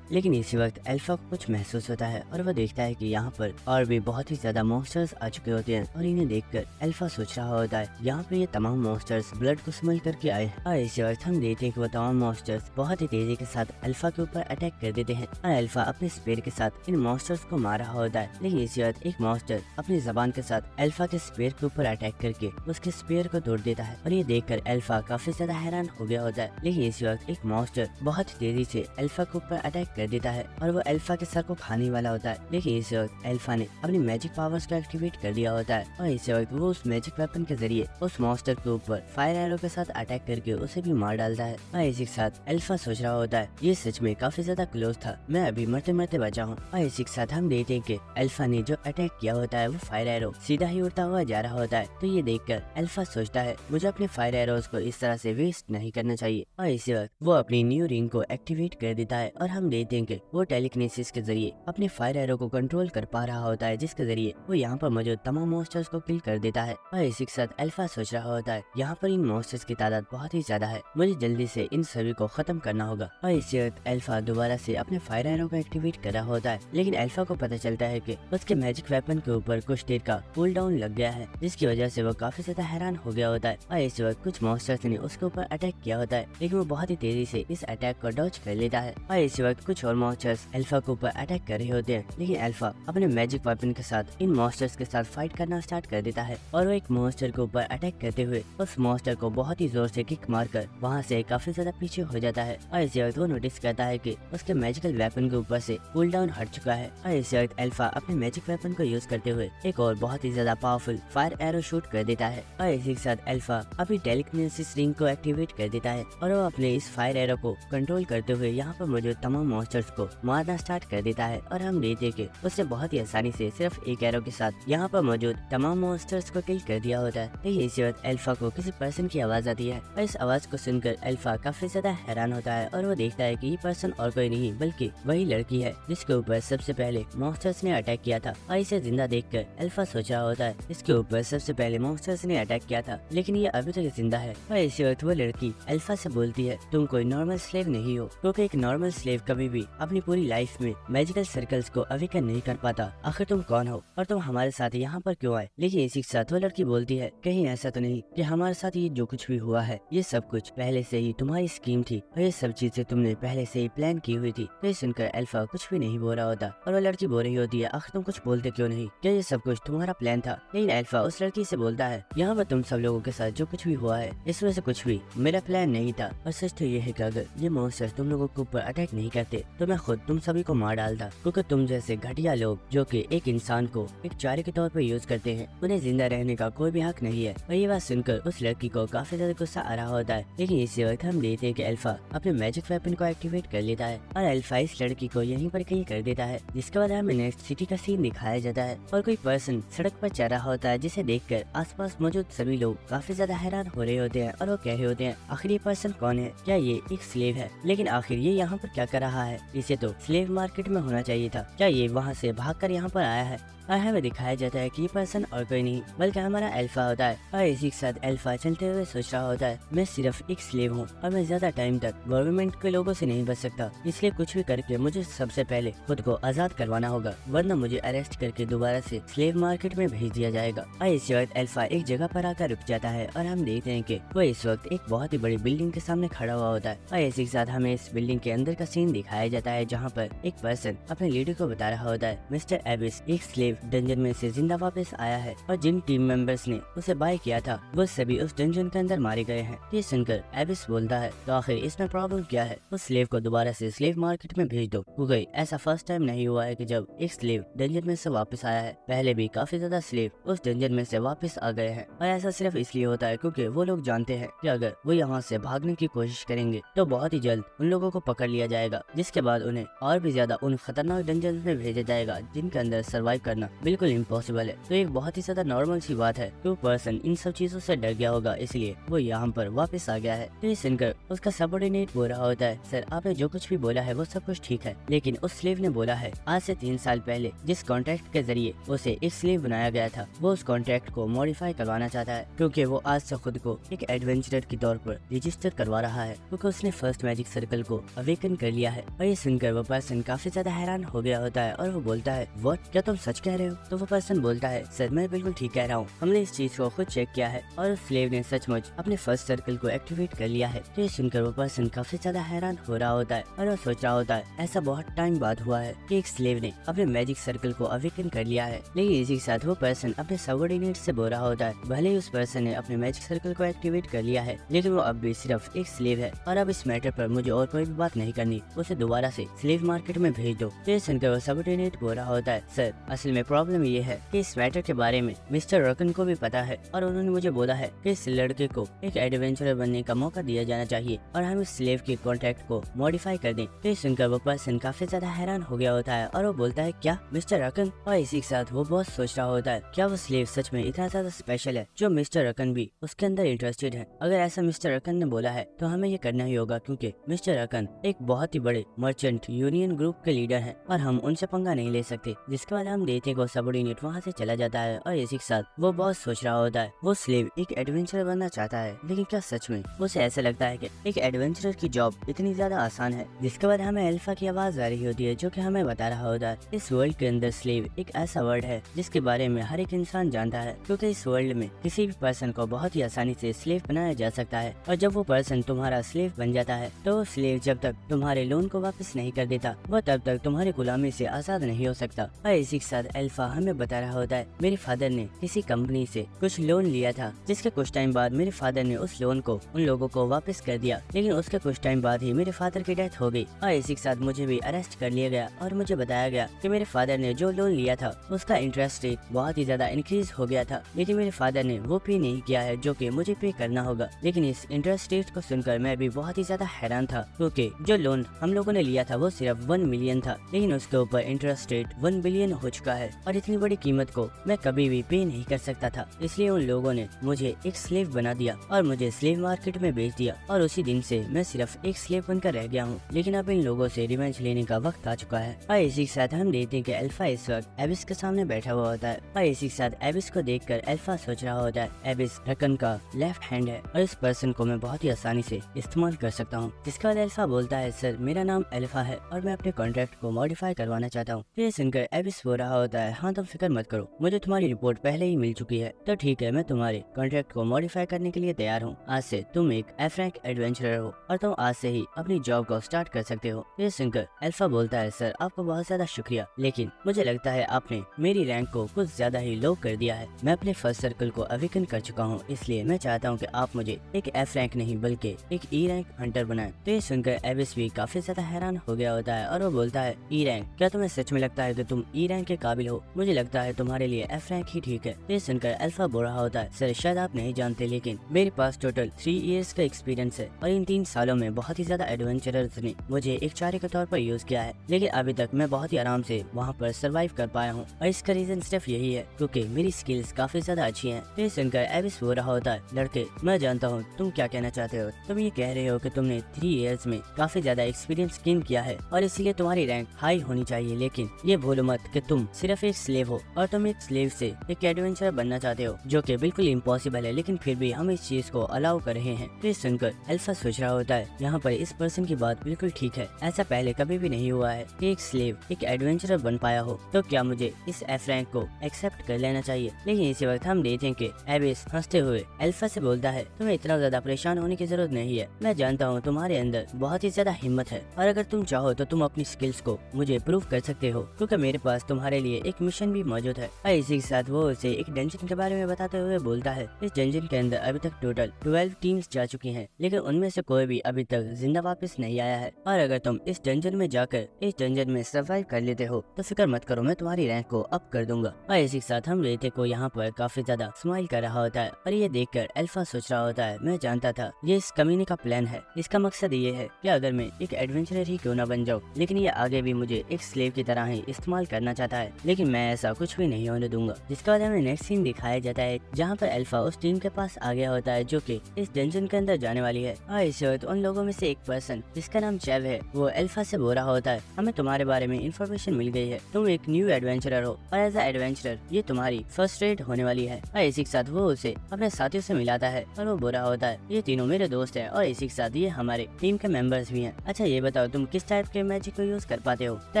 लेकिन इसी वक्त अल्फा को कुछ महसूस होता है और वह देखता है कि यहाँ पर और भी बहुत ही ज्यादा मॉन्स्टर्स आ चुके होते हैं और इन्हें देखकर अल्फा सोच रहा होता है, यहाँ पे ये तमाम मॉन्स्टर्स ब्लड को स्मेल करके आए हैं। और इसी वक्त हम देखते हैं कि वो तमाम मॉन्स्टर्स बहुत ही तेजी के साथ अल्फा के ऊपर अटैक कर देते हैं और अल्फा अपने स्पेयर के साथ इन मॉन्स्टर्स को मार रहा होता है। लेकिन इसी वक्त एक मॉन्स्टर अपनी जबान के साथ अल्फा के स्पेयर के ऊपर अटैक करके उसके स्पेयर को तोड़ देता है और ये देखकर अल्फा काफी ज्यादा हैरान हो गया होता है। लेकिन इसी वक्त एक मॉन्स्टर बहुत तेजी से अल्फा के ऊपर अटैक कर देता है और वो अल्फा के सर को खाने वाला होता है। लेकिन इस वक्त अल्फा ने अपनी मैजिक पावर्स को एक्टिवेट कर दिया होता है और इस वक्त वो उस मैजिक वेपन के जरिए उस मॉन्स्टर के ऊपर फायर एरो के साथ अटैक करके उसे भी मार डालता है। और इसी के साथ अल्फा सोच रहा होता है ये सच में काफी ज्यादा क्लोज था, मैं अभी मरते मरते बचा हूँ। और इसी के साथ हम देखते हैं कि अल्फा ने जो अटैक किया होता है वो फायर एरो सीधा ही उड़ता हुआ जा रहा होता है। तो ये देखकर अल्फा सोचता है मुझे अपने फायर एरोज को इस तरह से वेस्ट नहीं करना चाहिए और इसी वक्त वो अपनी न्यू रिंग को एक्टिवेट कर देता है और हम देखते हैं कि वो टेलीकिनेसिस के जरिए अपने फायर एरो को कंट्रोल कर पा रहा होता है, जिसके जरिए वो यहाँ पर मौजूद तमाम मॉन्स्टर्स को किल कर देता है। और इसी के साथ अल्फा सोच रहा होता है यहाँ पर इन मॉन्स्टर्स की तादाद बहुत ही ज्यादा है, मुझे जल्दी से इन सभी को खत्म करना होगा। और इसी वक्त अल्फा दोबारा से अपने फायर एरो को एक्टिवेट कर रहा होता है, लेकिन अल्फा को पता चलता है कि उसके मैजिक वेपन के ऊपर कुछ देर का कूल डाउन लग गया है, जिसकी वजह से वो काफी ज्यादा हैरान हो गया होता है। और इस वक्त कुछ मॉन्स्टर्स ने उसके ऊपर अटैक किया होता है, लेकिन वो बहुत ही तेजी से इस अटैक को डॉज कर लेता है। और इस वक्त कुछ और मॉन्स्टर्स अल्फा के ऊपर अटैक कर रहे होते हैं, लेकिन अल्फा अपने मैजिक वेपन के साथ इन मॉन्स्टर्स के साथ फाइट करना स्टार्ट कर देता है और वो एक मॉन्स्टर के ऊपर अटैक करते हुए उस मॉन्स्टर को बहुत ही जोर से किक मारकर वहाँ से काफी ज्यादा पीछे हो जाता है। और इस वक्त वो नोटिस करता है कि उसके मैजिकल वेपन के ऊपर से कूल डाउन हट चुका है। और इस वक्त अल्फा अपने मैजिक वेपन को यूज करते हुए एक और बहुत ही ज्यादा पावरफुल फायर एरो शूट कर देता है। और इसी के साथ अल्फा अपनी टेलीकिनेसिस रिंग को एक्टिवेट कर देता है और वो अपने इस फायर एरो को कंट्रोल करते हुए यहाँ पर मौजूद तमाम मॉन्स्टर्स को मारना स्टार्ट कर देता है। और हम देखते हैं कि उसने बहुत ही आसानी से सिर्फ एक एरो के साथ यहाँ पर मौजूद तमाम मॉन्स्टर्स को किल कर दिया होता है। लेकिन इसी वक्त अल्फा को किसी पर्सन की आवाज आती है और इस आवाज को सुनकर अल्फा काफी ज्यादा हैरान होता है और वो देखता है कि ये पर्सन और कोई नहीं बल्कि वही लड़की है जिसके ऊपर सबसे पहले मॉन्स्टर्स ने अटैक किया था। और इसे जिंदा देखकर अल्फा सोच रहा होता है इसके ऊपर सबसे पहले मॉन्स्टर्स ने अटैक किया था, लेकिन ये अभी तक जिंदा है। और इसी वक्त वो लड़की अल्फा से बोलती है तुम कोई नॉर्मल स्लेव नहीं हो, क्योंकि एक नॉर्मल स्लेव कभी भी अपनी पूरी लाइफ में मैजिकल सर्कल्स को अवेकन नहीं कर पाता। आखिर तुम कौन हो और तुम हमारे साथ यहाँ पर क्यों आए? लेकिन इसी के साथ वो लड़की बोलती है कहीं ऐसा तो नहीं कि हमारे साथ ये जो कुछ भी हुआ है ये सब कुछ पहले से ही तुम्हारी स्कीम थी और ये सब चीजें तुमने पहले से ही प्लान की हुई थी। तो ये सुनकर अल्फा कुछ भी नहीं बोल रहा होता और वो लड़की बोल रही होती है आखिर तुम कुछ बोलते क्यों नहीं, क्या ये सब कुछ तुम्हारा प्लान था? लेकिन अल्फा उस लड़की से बोलता है यहाँ पर तुम सब लोगों के साथ जो कुछ भी हुआ है इसमें से कुछ भी मेरा प्लान नहीं था। और सच तो ये है कि अगर ये मॉन्स्टर तुम लोगों के ऊपर अटैक नहीं करते तो मैं खुद तुम सभी को मार डालता, क्योंकि तुम जैसे घटिया लोग जो कि एक इंसान को एक चारे के तौर पर यूज करते हैं उन्हें जिंदा रहने का कोई भी हक नहीं है। और ये बात सुनकर उस लड़की को काफी ज्यादा गुस्सा आ रहा होता है। लेकिन इसी वक्त हम देखते हैं कि अल्फा अपने मैजिक वेपन को एक्टिवेट कर लेता है और अल्फा इस लड़की को यहीं पर कहीं कर देता है, जिसके बाद हमें नेक्स्ट सिटी का सीन दिखाया जाता है और कोई पर्सन सड़क पर चल रहा होता है जिसे देखकर आसपास मौजूद सभी लोग काफी ज्यादा हैरान हो रहे होते हैं और वो कह रहे होते हैं आखिर ये पर्सन कौन है, क्या ये एक स्लेव है? लेकिन आखिर ये यहाँ पर क्या कर रहा है? इसे तो स्लेव मार्केट में होना चाहिए था, क्या ये वहाँ से भागकर यहाँ पर आया है? और हमें दिखाया जाता है कि ये पर्सन और कोई नहीं बल्कि हमारा अल्फा होता है। और इसी के साथ अल्फा चलते हुए सोच रहा होता है मैं सिर्फ एक स्लेव हूँ और मैं ज्यादा टाइम तक गवर्नमेंट के लोगों से नहीं बच सकता, इसलिए कुछ भी करके मुझे सबसे पहले खुद को आजाद करवाना होगा, वरना मुझे अरेस्ट करके दोबारा से स्लेव मार्केट में भेज दिया जाएगा। और इसी वक्त अल्फा एक जगह पर आकर रुक जाता है और हम देखते हैं कि वो इस वक्त एक बहुत ही बड़ी बिल्डिंग के सामने खड़ा हुआ होता है। और इसी के साथ हमें इस बिल्डिंग के अंदर का सीन दिखाया जाता है जहाँ पर एक पर्सन अपने लीडर को बता रहा होता है मिस्टर एबिस एक स्लेव डंजन में से जिंदा वापस आया है और जिन टीम मेंबर्स ने उसे बाय किया था वो सभी उस डंजन के अंदर मारे गए हैं। ये सुनकर एबिस बोलता है तो आखिर इसमें प्रॉब्लम क्या है, उस स्लेव को दोबारा से स्लेव मार्केट में भेज दो, क्योंकि ऐसा फर्स्ट टाइम नहीं हुआ है कि जब एक स्लेव डंजन में से वापस आया है, पहले भी काफी ज्यादा स्लेव उस डंजन में से वापस आ गए हैं। और ऐसा सिर्फ इसलिए होता है क्योंकि वो लोग जानते हैं कि अगर वो यहाँ से भागने की कोशिश करेंगे तो बहुत ही जल्द उन लोगों को पकड़ लिया जाएगा, जिसके बाद उन्हें और भी ज्यादा उन खतरनाक डंजन में भेजा जाएगा जिनके अंदर सर्वाइव करना बिल्कुल इम्पॉसिबल है। तो एक बहुत ही ज्यादा नॉर्मल सी बात है कि वो पर्सन इन सब चीजों से डर गया होगा, इसलिए वो यहाँ पर वापस आ गया है। तो ये सुनकर उसका सबऑर्डिनेट बोल रहा होता है सर आपने जो कुछ भी बोला है वो सब कुछ ठीक है, लेकिन उस स्लेव ने बोला है आज से 3 साल पहले जिस कॉन्ट्रैक्ट के जरिए उसे एक स्लेव बनाया गया था वो उस कॉन्ट्रैक्ट को मॉडिफाई करवाना चाहता है, क्योंकि वो आज से खुद को एक एडवेंचरर के तौर पर रजिस्टर करवा रहा है, क्योंकि उसने फर्स्ट मैजिक सर्कल को अवेकन कर लिया है। और ये सुनकर वो पर्सन काफी ज्यादा हैरान हो गया होता है और वो बोलता है व्हाट, क्या तुम सच कह रहे हो? तो वो पर्सन बोलता है सर मैं बिल्कुल ठीक कह रहा हूँ, हमने इस चीज को खुद चेक किया है और उस स्लेव ने सचमुच अपने फर्स्ट सर्कल को एक्टिवेट कर लिया है। तो ये सुनकर वो पर्सन काफी ज्यादा हैरान हो रहा होता है और वो सोच रहा होता है ऐसा बहुत टाइम बाद हुआ है कि एक स्लेव ने अपने मैजिक सर्कल को अवेकन कर लिया है। लेकिन इसी के साथ वो पर्सन अपने सबऑर्डिनेट से बोल रहा होता है भले ही उस पर्सन ने अपने मैजिक सर्कल को एक्टिवेट कर लिया है, लेकिन वो अब भी सिर्फ एक स्लेव है और अब इस मैटर पर मुझे और कोई भी बात नहीं करनी, उसे दोबारा से स्लेव मार्केट में भेज दो। तो ये सुनकर वो सबऑर्डिनेट बोल रहा होता है, सर असल में प्रॉब्लम ये है कि इस मैटर के बारे में मिस्टर रकन को भी पता है और उन्होंने मुझे बोला है कि इस लड़के को एक एडवेंचरर बनने का मौका दिया जाना चाहिए और हम इस स्लेव के कॉन्ट्रैक्ट को मॉडिफाई कर दें। तो ये सुनकर वो पर्सन काफी ज्यादा हैरान हो गया होता है और वो बोलता है, क्या मिस्टर रकन? और इसी के साथ वो बहुत सोच रहा होता है, क्या वो स्लेव सच में इतना ज्यादा स्पेशल है जो मिस्टर रकन भी उसके अंदर इंटरेस्टेड है? अगर ऐसा मिस्टर रकन ने बोला है तो हमें ये करना ही होगा, क्योंकि मिस्टर रकन एक बहुत ही बड़े मर्चेंट यूनियन ग्रुप के लीडर हैं और हम उनसे पंगा नहीं ले सकते। जिसके बाद हम देखते को सबऑर्डिनेट वहाँ से चला जाता है और इसी के साथ वो बहुत सोच रहा होता है। वो स्लेव एक एडवेंचरर बनना चाहता है, लेकिन क्या सच में? उसे ऐसा लगता है कि एक एडवेंचरर की जॉब इतनी ज्यादा आसान है। जिसके बाद हमें अल्फा की आवाज आ रही होती है जो कि हमें बता रहा होता है, इस वर्ल्ड के अंदर स्लेव एक ऐसा वर्ड है जिसके बारे में हर एक इंसान जानता है, क्योंकि इस वर्ल्ड में किसी भी पर्सन को बहुत ही आसानी से स्लेव बनाया जा सकता है। और जब वो पर्सन तुम्हारा स्लेव बन जाता है तो वो स्लेव जब तक तुम्हारे लोन को वापस नहीं कर देता वो तब तक तुम्हारी गुलामी से आजाद नहीं हो सकता। और इसी के साथ अल्फा हमें बता रहा होता है, मेरे फादर ने किसी कंपनी से कुछ लोन लिया था, जिसके कुछ टाइम बाद मेरे फादर ने उस लोन को उन लोगों को वापस कर दिया, लेकिन उसके कुछ टाइम बाद ही मेरे फादर की डेथ हो गई। और इसी के साथ मुझे भी अरेस्ट कर लिया गया और मुझे बताया गया कि मेरे फादर ने जो लोन लिया था उसका इंटरेस्ट रेट बहुत ही ज्यादा इंक्रीज हो गया था, लेकिन मेरे फादर ने वो पे नहीं किया है जो कि मुझे पे करना होगा। लेकिन इस इंटरेस्ट रेट को सुनकर मैं भी बहुत ही ज्यादा हैरान था, क्योंकि जो लोन हम लोगों ने लिया था वो सिर्फ 1 मिलियन था, लेकिन उसके ऊपर इंटरेस्ट रेट 1 बिलियन हो चुका है और इतनी बड़ी कीमत को मैं कभी भी पे नहीं कर सकता था। इसलिए उन लोगों ने मुझे एक स्लेव बना दिया और मुझे स्लेव मार्केट में बेच दिया और उसी दिन से मैं सिर्फ एक स्लेव बनकर रह गया हूँ। लेकिन अब इन लोगों से रिवेंज लेने का वक्त आ चुका है। और इसी के साथ हम देखते हैं कि अल्फा इस वक्त एबिस के सामने बैठा हुआ होता है और इसी के साथ एबिस को देखकर अल्फा सोच रहा होता है, एबिस रकन का लेफ्ट हैंड है और इस पर्सन को मैं बहुत ही आसानी से इस्तेमाल कर सकता हूँ। जिसके बाद अल्फा बोलता है, सर मेरा नाम अल्फा है और मैं अपने कॉन्ट्रैक्ट को मॉडिफाई करवाना चाहता हूँ। ये सुनकर एबिस बोल रहा होता है, हाँ तुम फिक्र मत करो, मुझे तुम्हारी रिपोर्ट पहले ही मिल चुकी है, तो ठीक है मैं तुम्हारे कॉन्ट्रैक्ट को मॉडिफाई करने के लिए तैयार हूँ। आज से तुम एक एफ रैंक एडवेंचरर हो और तुम आज से ही अपनी जॉब को स्टार्ट कर सकते हो। ये सुनकर अल्फा बोलता है, सर आपका बहुत ज्यादा शुक्रिया, लेकिन मुझे लगता है आपने मेरी रैंक को कुछ ज्यादा ही लो कर दिया है। मैं अपने फर्स्ट सर्कल को अवेकन कर चुका हूँ, इसलिए मैं चाहता हूँ कि आप मुझे एक एफ रैंक नहीं बल्कि एक ई रैंक हंटर बनाएं। तो ये सुनकर एबिस भी काफी ज्यादा हैरान हो गया होता है और वो बोलता है, ई रैंक? क्या तुम्हें सच में लगता है कि तुम ई रैंक के काबिल हो? मुझे लगता है तुम्हारे लिए एफ रैंक ही ठीक है। तो ये सुनकर अल्फा बोल रहा होता है, सर शायद आप नहीं जानते, लेकिन मेरे पास टोटल 3 इयर्स का एक्सपीरियंस है और इन 3 सालों में बहुत ही ज्यादा एडवेंचरर्स ने मुझे एक चारे के तौर पर यूज किया है, लेकिन अभी तक मैं बहुत ही आराम से वहाँ पर सर्वाइव कर पाया हूँ और इसका रीजन सिर्फ यही है क्योंकि मेरी स्किल्स काफी ज्यादा अच्छी हैं। तो ये सुनकर एबिस बोल रहा होता है, लड़के मैं जानता हूँ तुम क्या कहना चाहते हो। तुम ये कह रहे हो कि तुमने 3 इयर्स में काफी ज्यादा एक्सपीरियंस गेन किया है और इसीलिए तुम्हारी रैंक हाई होनी चाहिए, लेकिन ये भूलो मत कि तुम सिर्फ एक स्लेव हो और तुम एक स्लेव से एक एडवेंचरर बनना चाहते हो, जो कि बिल्कुल इम्पॉसिबल है, लेकिन फिर भी हम इस चीज को अलाउ कर रहे हैं। तो ये सुनकर अल्फा सोच रहा होता है, यहाँ पर इस पर्सन की बात बिल्कुल ठीक है, ऐसा पहले कभी भी नहीं हुआ है कि एक स्लेव एक एडवेंचरर बन पाया हो, तो क्या मुझे इस एफ रैंक को एक्सेप्ट कर लेना चाहिए। लेकिन इसी वक्त हम देखते हैं कि एबिस हंसते हुए अल्फा से बोलता है, तुम्हें इतना ज्यादा परेशान होने की जरूरत नहीं है, मैं जानता हूँ तुम्हारे अंदर बहुत ही ज्यादा हिम्मत है और अगर तुम चाहो तो तुम अपनी स्किल्स को मुझे प्रूव कर सकते हो, क्योंकि मेरे पास तुम्हारे लिए एक मिशन भी मौजूद है। और इसी के साथ वो उसे एक डंजन के बारे में बताते हुए बोलता है, इस डंजन के अंदर अभी तक टोटल 12 टीम्स जा चुकी हैं, लेकिन उनमें से कोई भी अभी तक जिंदा वापस नहीं आया है और अगर तुम इस डंजन में जाकर इस डंजन में सर्वाइव कर लेते हो तो फिक्र मत करो, मैं तुम्हारी रैंक को अप कर दूंगा। और इसी के साथ हम रेते को यहाँ पर काफी ज्यादा स्माइल कर रहा होता है और ये देखकर अल्फा सोच रहा होता है, मैं जानता था ये इस कमीने का प्लान है, इसका मकसद ये है कि अगर मैं एक एडवेंचरर ही क्यों ना बन जाऊँ, लेकिन ये आगे भी मुझे एक स्लेव की तरह ही इस्तेमाल करना चाहता है, लेकिन मैं ऐसा कुछ भी नहीं होने दूंगा। जिसके बाद हमें नेक्स्ट सीन दिखाया जाता है जहाँ पर अल्फा उस टीम के पास आ गया होता है जो कि इस डंजन के अंदर जाने वाली है। और इस वक्त उन लोगों में से एक पर्सन जिसका नाम चैव है वो अल्फा से बोल रहा होता है, हमें तुम्हारे बारे में इंफॉर्मेशन मिल गई है, तुम एक न्यू एडवेंचरर हो और एज ए एडवेंचरर ये तुम्हारी फर्स्ट रेड होने वाली है। और इसी के साथ वो उसे अपने साथियों से मिलाता है और वो बोल रहा होता है, ये तीनों मेरे दोस्त हैं और इसी के साथ ये हमारे टीम के मेंबर्स भी हैं। अच्छा ये बताओ तुम किस टाइप के मैजिक को यूज कर पाते हो। तो